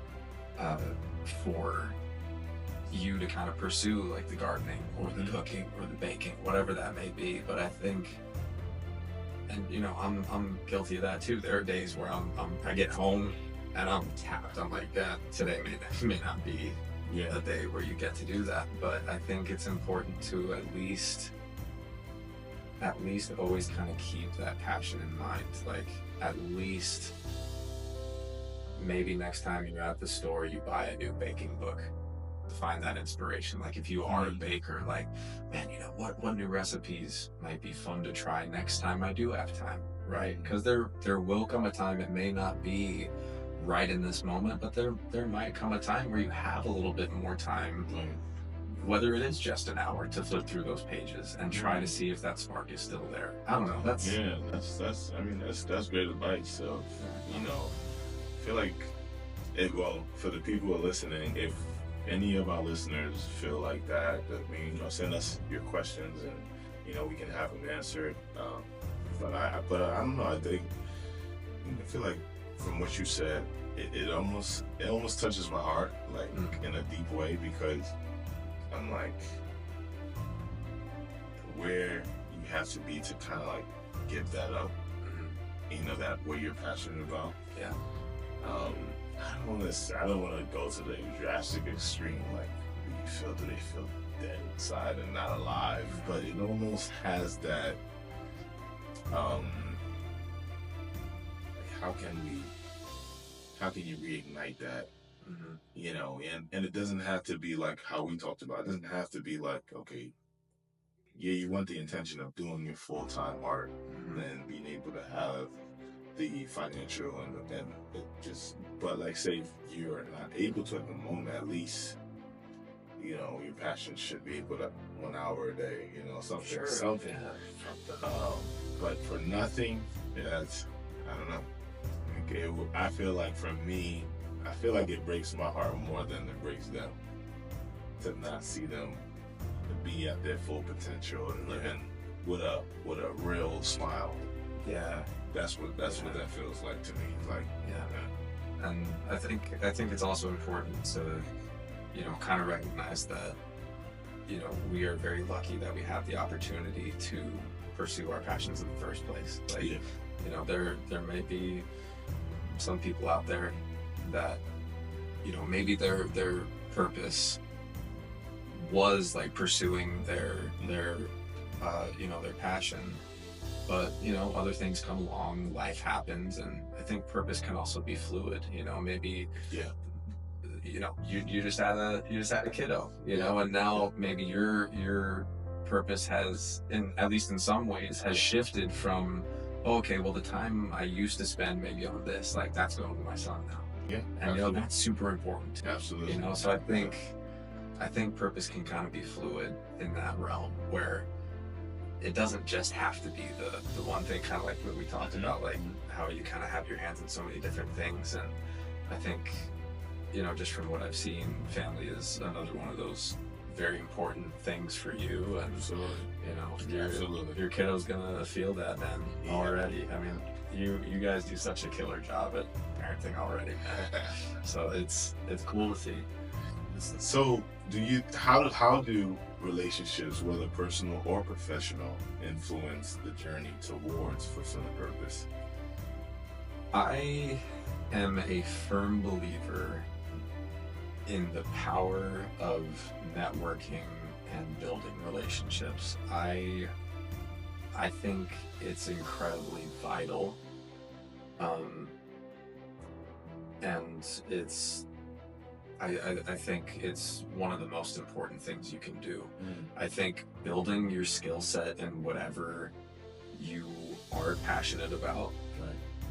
for you to kind of pursue like the gardening or the cooking or the baking, whatever that may be. But I think, and you know, I'm guilty of that too. There are days where I get home and I'm tapped. I'm like, today may not be a day where you get to do that. But I think it's important to at least always kind of keep that passion in mind. Like, at least maybe next time you're at the store, you buy a new baking book to find that inspiration. Like, if you are a baker, like, man, you know, what new recipes might be fun to try next time I do have time, right? Because there will come a time, it may not be right in this moment, but there might come a time where you have a little bit more time, whether it is just an hour, to flip through those pages and try to see if that spark is still there. I don't know. That's great advice. So, you know, I feel like for the people who are listening, if any of our listeners feel like that, I mean, you know, send us your questions and, you know, we can have them answered. But I don't know. I feel like from what you said, it almost touches my heart, like in a deep way, because I'm like, where you have to be to kind of like give that up, you know, that what you're passionate about. Yeah. I don't want to go to the drastic extreme, like, do they feel dead inside and not alive? But it almost has that, like, how can you reignite that? You know, and it doesn't have to be like how we talked about. It doesn't have to be like, okay, yeah, you want the intention of doing your full-time art and being able to have the financial and it just, but like, say if you're not able to at the moment, at least, you know, your passion should be able to 1 hour a day, you know, something. But for nothing, that's, I don't know. Okay, I feel like for me, I feel like it breaks my heart more than it breaks them to not see them be at their full potential and living with a real smile. Yeah, that's what that feels like to me. Like, and I think it's also important to, you know, kind of recognize that, you know, we are very lucky that we have the opportunity to pursue our passions in the first place. Like, you know, there may be some people out there that, you know, maybe their purpose was like pursuing their you know, their passion, but, you know, other things come along, life happens, and I think purpose can also be fluid. You know, maybe you know, you just had a kiddo, you know, and now maybe your purpose has, at least in some ways, has shifted from, okay, well, the time I used to spend maybe on this, like, that's going to my son now. Yeah, and absolutely. you know, that's super important. Absolutely. You know, so I think purpose can kind of be fluid in that realm, where it doesn't just have to be the one thing, kind of like what we talked about, like how you kind of have your hands in so many different things. And I think, you know, just from what I've seen, family is another one of those very important things for you. And Absolutely. You know, your kiddo's gonna feel that, man, already. I mean, you guys do such a killer job at parenting already, man. So it's cool to see. So how do relationships, whether personal or professional, influence the journey towards fulfilling purpose? I am a firm believer in the power of networking and building relationships. I think it's incredibly vital, and it's I think it's one of the most important things you can do. I think building your skill set in whatever you are passionate about,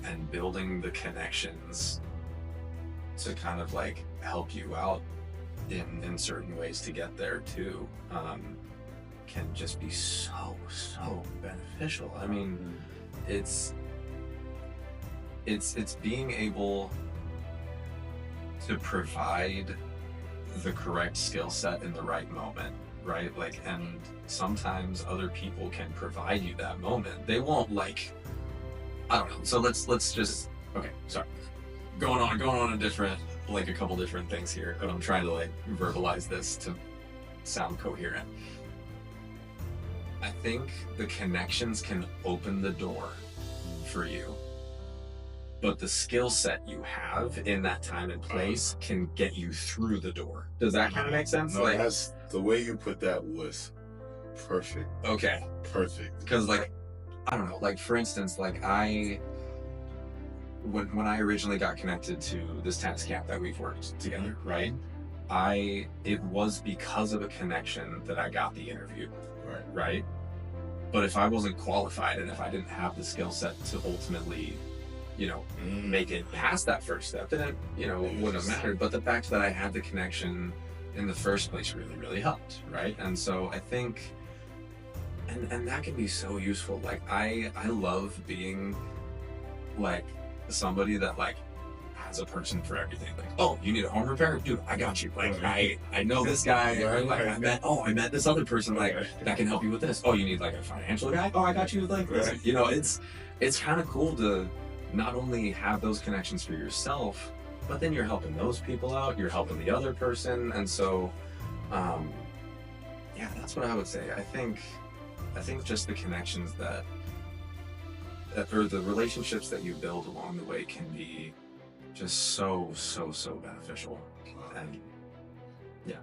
and building the connections to kind of like help you out in certain ways to get there too, can just be so beneficial. I mean, it's being able to provide the correct skill set in the right moment right? Like, and sometimes other people can provide you that moment. They won't, like, I don't know. So let's just, okay, sorry. Going on a different, like a couple different things here, but I'm trying to like verbalize this to sound coherent. I think the connections can open the door for you, but the skill set you have in that time and place can get you through the door. Does that kind of make sense? No, like, that's the way you put that was perfect. Okay. Perfect. Because like, I don't know, like for instance, like when I originally got connected to this tennis camp that we've worked together, right? It was because of a connection that I got the interview, right? But if I wasn't qualified and if I didn't have the skill set to ultimately, you know, make it past that first step, then it, you know, wouldn't have mattered. But the fact that I had the connection in the first place really, really helped, right? And so I think, and that can be so useful. Like I love being like somebody that like has a person for everything. Like, oh, you need a home repair? Dude, I got you. Like I know this guy. Or like I met this other person like that can help you with this. Oh, you need like a financial guy? Oh, I got you like this. You know, it's kind of cool to not only have those connections for yourself, but then you're helping those people out, you're helping the other person. And so yeah, that's what I would say. I think just the connections that or the relationships that you build along the way can be just so beneficial. And yeah,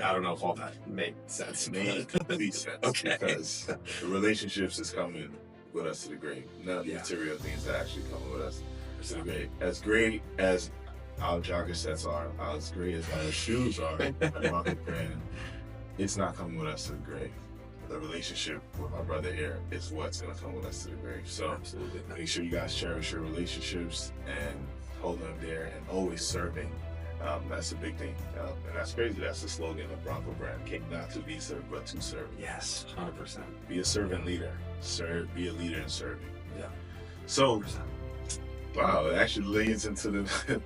I don't know if all that made sense. Made complete sense. Okay. Because the relationships is coming with us to the grave. None of the material things that actually come with us to the grave. As great as our jogger sets are, as great as our shoes are at Branco brand, it's not coming with us to the grave. The relationship with my brother here is what's going to come with us to the grave. So absolutely, make sure you guys cherish your relationships and hold them there and always serving. That's a big thing. And that's crazy. That's the slogan of Branco brand. Came not to be served, but to serve. Yes, 100%. Be a servant leader. Be a leader in serving. Yeah. So, 100%. Wow, it actually leads into the...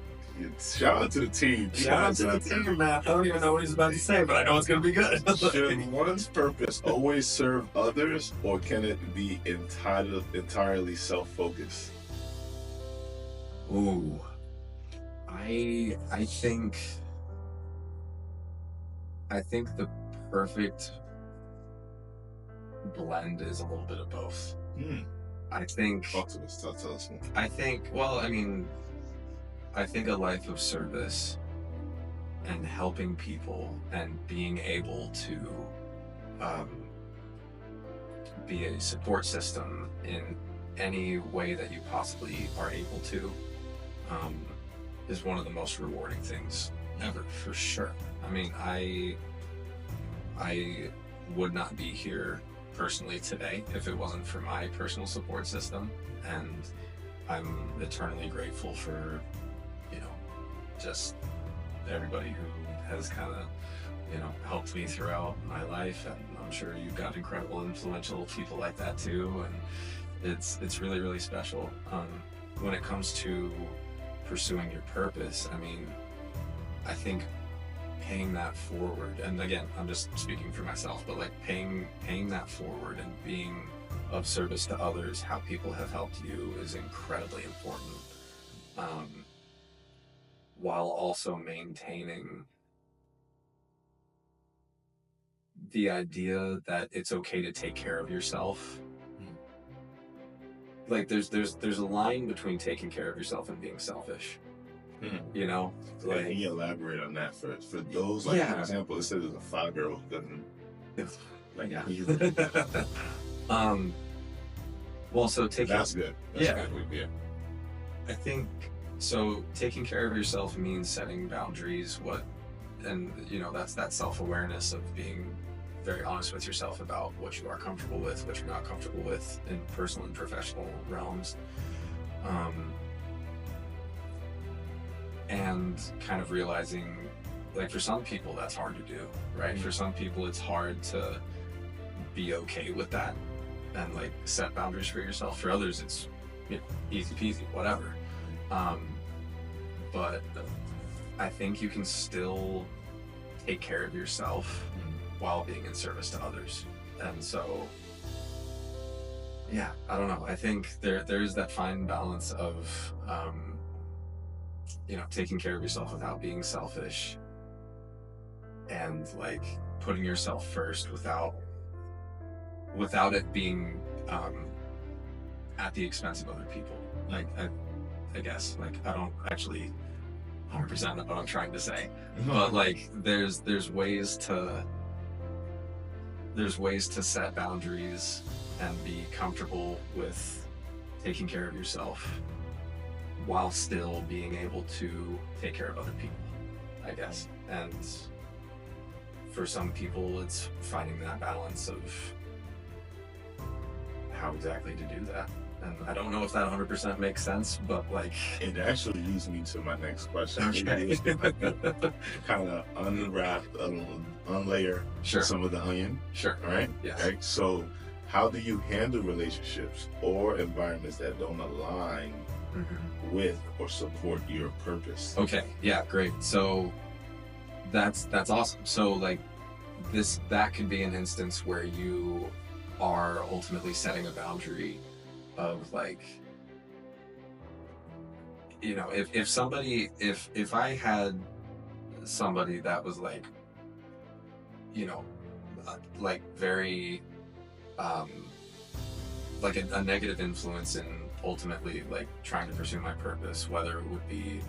Shout out to the team. Shout out to the team, man. I don't even know what he's about to say, but I know it's going to be good. Should one's purpose always serve others, or can it be entirely self-focused? Ooh. I think the perfect blend is a little bit of both. I think... Talk to us. Tell us more. I think a life of service and helping people and being able to be a support system in any way that you possibly are able to is one of the most rewarding things ever, for sure. I mean, I would not be here personally today if it wasn't for my personal support system, and I'm eternally grateful for, you know, just everybody who has kind of, you know, helped me throughout my life. And I'm sure you've got incredible, influential people like that too. And it's really, really special. When it comes to pursuing your purpose, I mean, I think paying that forward, and again, I'm just speaking for myself, but like paying that forward and being of service to others, how people have helped you, is incredibly important. While also maintaining the idea that it's okay to take care of yourself. Like there's a line between taking care of yourself and being selfish. You know, like, can you elaborate on that for those? Like, for example, it says there's a 5-year-old doesn't. Like, well, so taking. That's good. That's good. I think so. Taking care of yourself means setting boundaries. And you know, that's that self-awareness of being very honest with yourself about what you are comfortable with, what you're not comfortable with in personal and professional realms. And kind of realizing, like, for some people that's hard to do, right? For some people it's hard to be okay with that and like set boundaries for yourself. For others it's, you know, easy peasy, whatever. But I think you can still take care of yourself while being in service to others. And so, yeah, I don't know. I think there's that fine balance of, taking care of yourself without being selfish, and like putting yourself first without it being at the expense of other people. Like I guess, like, I don't actually 100% know what I'm trying to say, but like there's ways to set boundaries and be comfortable with taking care of yourself while still being able to take care of other people, I guess. And for some people, it's finding that balance of how exactly to do that. And I don't know if that 100% makes sense, but like... It actually leads me to my next question. Okay. Kind of unlayer Sure. some of the onion. Sure. All right? Yes. Right? So how do you handle relationships or environments that don't align with or support your purpose? Okay. Yeah, great. So that's awesome. So like that could be an instance where you are ultimately setting a boundary of like, if I had somebody that was like, like very like a negative influence in ultimately like trying to pursue my purpose, whether it would be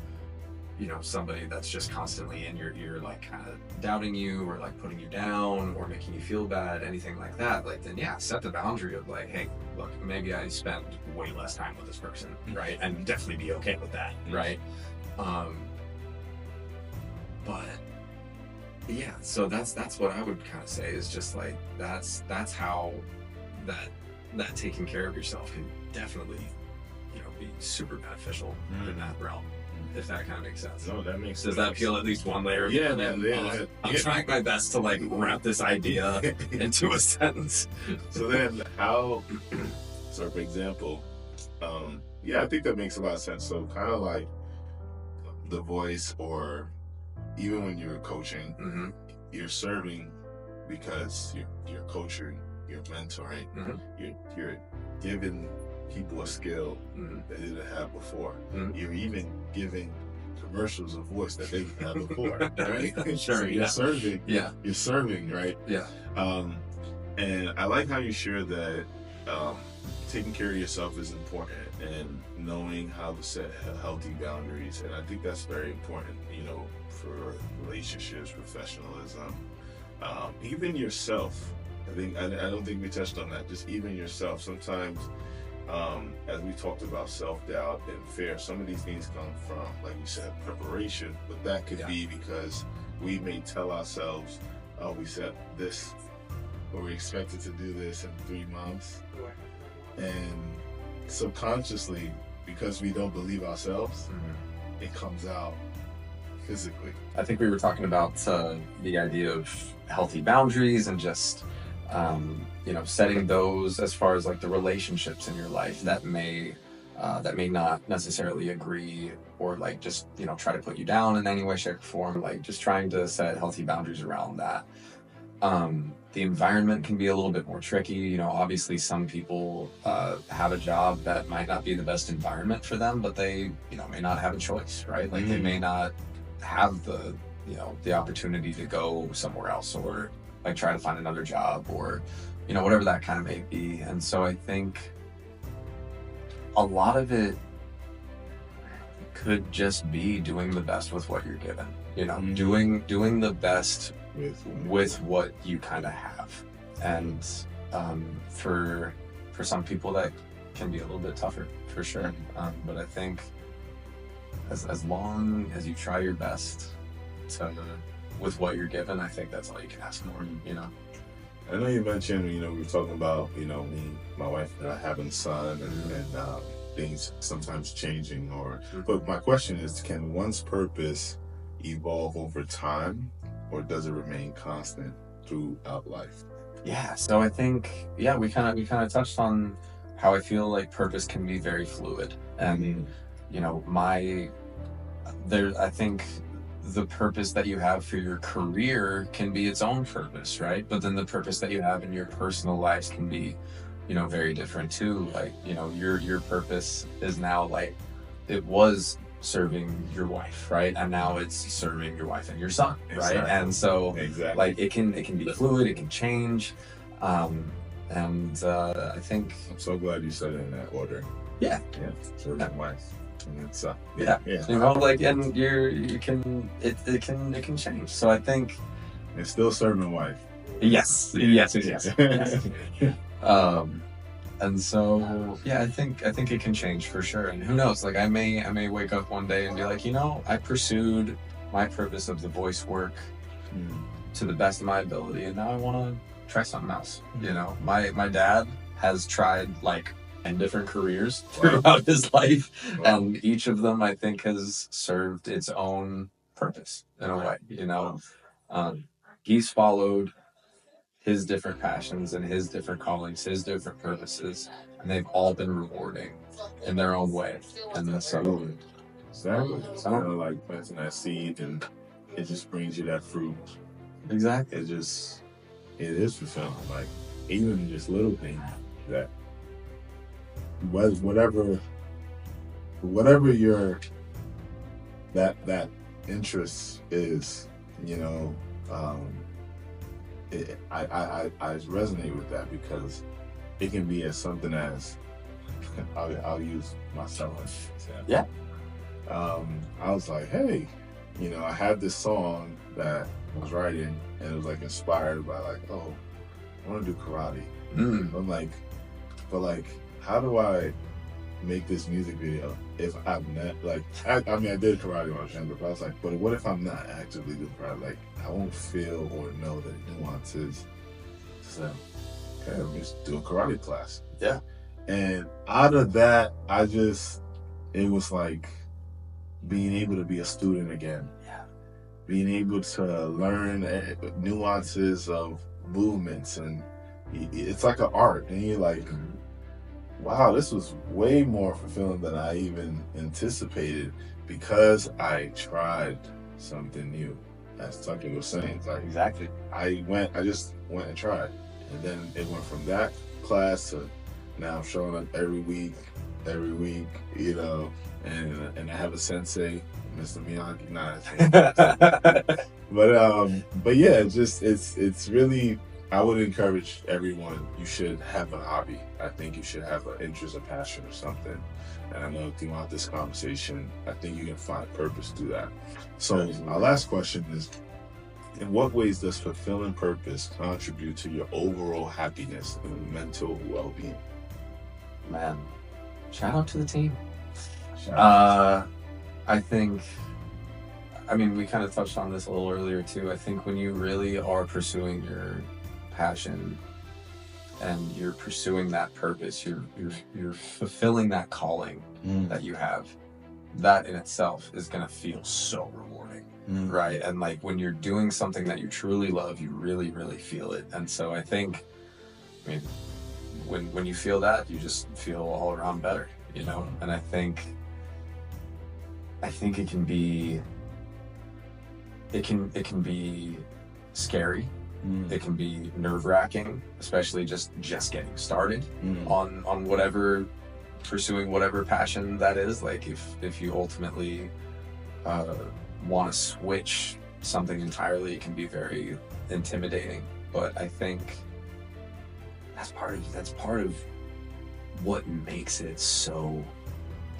somebody that's just constantly in your ear, like kind of doubting you or like putting you down or making you feel bad, anything like that, like then yeah, set the boundary of like, hey, look, maybe I spend way less time with this person, right? And definitely be okay with that, right? But yeah, so that's what I would kind of say is just like that's how that taking care of yourself can definitely be super beneficial in that realm. If that kind of makes sense. No, that makes Does sense. that peel at least one layer? Yeah, I'm trying my best to like wrap this idea into a sentence. So then so for example, I think that makes a lot of sense. So kind of like the voice, or even when you're coaching, you're serving because you're coaching, you're mentoring, you're giving people a skill that they didn't have before. You're even giving commercials a voice that they didn't have before, right? Sure, so you're serving. Yeah. You're serving, right? Yeah. And I like how you share that taking care of yourself is important and knowing how to set healthy boundaries. And I think that's very important, for relationships, professionalism, even yourself. I don't think we touched on that. Just even yourself. Sometimes, as we talked about self-doubt and fear, some of these things come from, like you said, preparation. But that could be because we may tell ourselves, "Oh, we said this, or we expected to do this in 3 months," and subconsciously, because we don't believe ourselves, it comes out physically. I think we were talking about the idea of healthy boundaries and just setting those as far as like the relationships in your life that may not necessarily agree or like just try to put you down in any way, shape, or form. Like just trying to set healthy boundaries around that. The environment can be a little bit more tricky. Obviously some people have a job that might not be the best environment for them, but they may not have a choice, right? Like they may not have the opportunity to go somewhere else or like try to find another job or whatever that kind of may be. And so I think a lot of it could just be doing the best with what you're given, doing the best with what you kind of have. And for some people that can be a little bit tougher, for sure. But I think as long as you try your best with what you're given, I think that's all you can ask for, I know you mentioned, we were talking about, me, my wife, having a son and things sometimes changing, but my question is, can one's purpose evolve over time, or does it remain constant throughout life? Yeah, so I think, we kind of touched on how I feel like purpose can be very fluid. And, I think the purpose that you have for your career can be its own purpose, right? But then the purpose that you have in your personal lives can be, very different too. Like, your purpose is now like, it was serving your wife, right? And now it's serving your wife and your son, right? Exactly. And so like it can be fluid, it can change. I think I'm so glad you said it in that order. Yeah. Serving wife. And it's, yeah. Like, and it can change. So I think it's still serving wife. Yes. And so, I think it can change for sure. And who knows? Like, I may wake up one day and be like, I pursued my purpose of the voice work to the best of my ability, and now I want to try something else. My dad has tried like 10 different careers throughout his life, and each of them I think has served its own purpose in a way. He's followed his different passions and his different callings, his different purposes, and they've all been rewarding in their own way. And so, exactly. It's kind of like planting that seed, and it just brings you that fruit. Exactly. It is fulfilling. Like, even just little things that, whatever your that interest is, I resonate with that, because it can be as something as I'll use myself as an example. I was like, hey, I had this song that I was writing, and it was like inspired by like, oh, I want to do karate. I'm like, but like, how do I make this music video if I'm not like, I did karate when I was younger, but I was like, but what if I'm not actively doing karate? Like, I won't feel or know the nuances. So, okay, let me just do a karate class. Yeah. And out of that, it was like being able to be a student again. Yeah. Being able to learn nuances of movements, and it's like an art, and you're like, wow, this was way more fulfilling than I even anticipated, because I tried something new. As Tucker was saying, like, Exactly. I just went and tried, and then it went from that class to now I'm showing up every week, and I have a sensei, Mr. Miyagi. But yeah, it's really, I would encourage everyone, you should have a hobby. I think you should have an interest, a passion, or something. And I know throughout this conversation, I think you can find purpose through that. So our last question is, in what ways does fulfilling purpose contribute to your overall happiness and mental well-being? Man, shout out to the team. I think, we kind of touched on this a little earlier too. I think when you really are pursuing your passion and you're pursuing that purpose, you're fulfilling that calling that you have, that in itself is going to feel so rewarding, right? And like, when you're doing something that you truly love, you really, really feel it. And so I think, when you feel that, you just feel all around better, and I think it can be scary. It can be nerve-wracking, especially just getting started on whatever, pursuing whatever passion that is. Like, if you ultimately want to switch something entirely, it can be very intimidating. But I think that's part of what makes it so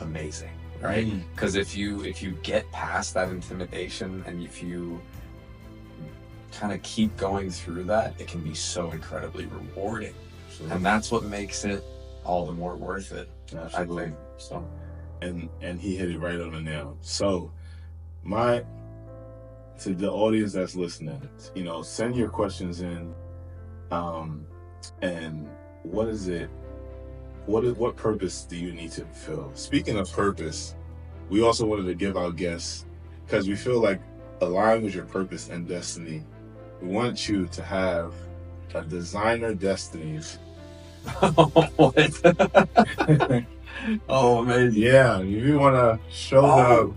amazing, right? Because if you get past that intimidation, and if you kind of keep going through that, it can be so incredibly rewarding. Absolutely. And that's what makes it all the more worth it. Absolutely. I think so. And he hit it right on the nail. So to the audience that's listening, send your questions in, and what purpose do you need to fulfill? Speaking of purpose, we also wanted to give our guests, because we feel like aligned with your purpose and destiny, we want you to have a designer destinies. What? Oh, amazing. Yeah, if you want to show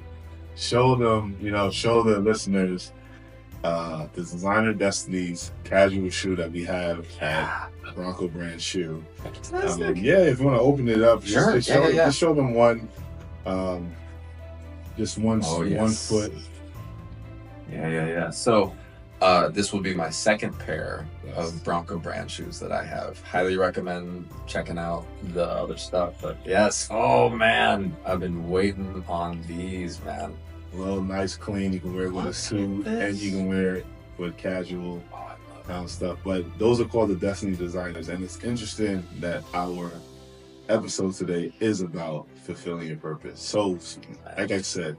show them, show the listeners the Designer Destinies casual shoe that we have at Branco brand shoe. Fantastic. If you want to open it up, Sure. just show them one, just one, yes. 1 foot. Yeah. So, this will be my second pair of Branco brand shoes that I have. Highly recommend checking out the other stuff. But yes, oh man, I've been waiting on these, man. Well, nice, clean. You can wear it with a suit, and you can wear it with casual stuff. But those are called the Destiny Designers, and it's interesting that our episode today is about fulfilling your purpose. So, like I said,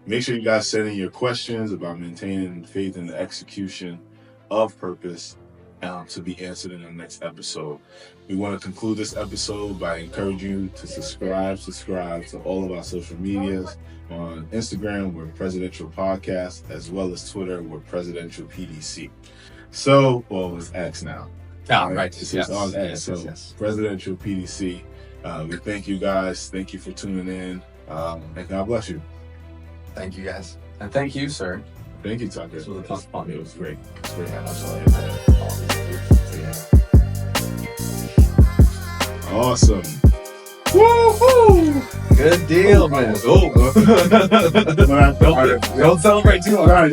make sure you guys send in your questions about maintaining faith in the execution of purpose to be answered in the next episode. We want to conclude this episode by encouraging you to subscribe to all of our social medias. On Instagram, we're Presidential Podcast, as well as Twitter, we're Presidential PDC. So, it's X now. Right. It's on X. Yes. Presidential PDC. We thank you guys. Thank you for tuning in. And God bless you. Thank you, guys. And thank you, sir. Thank you, Tucker. This was a ton of fun. It was great. It's great having you. Awesome. Woohoo! Good deal, man. Don't Don't celebrate too hard.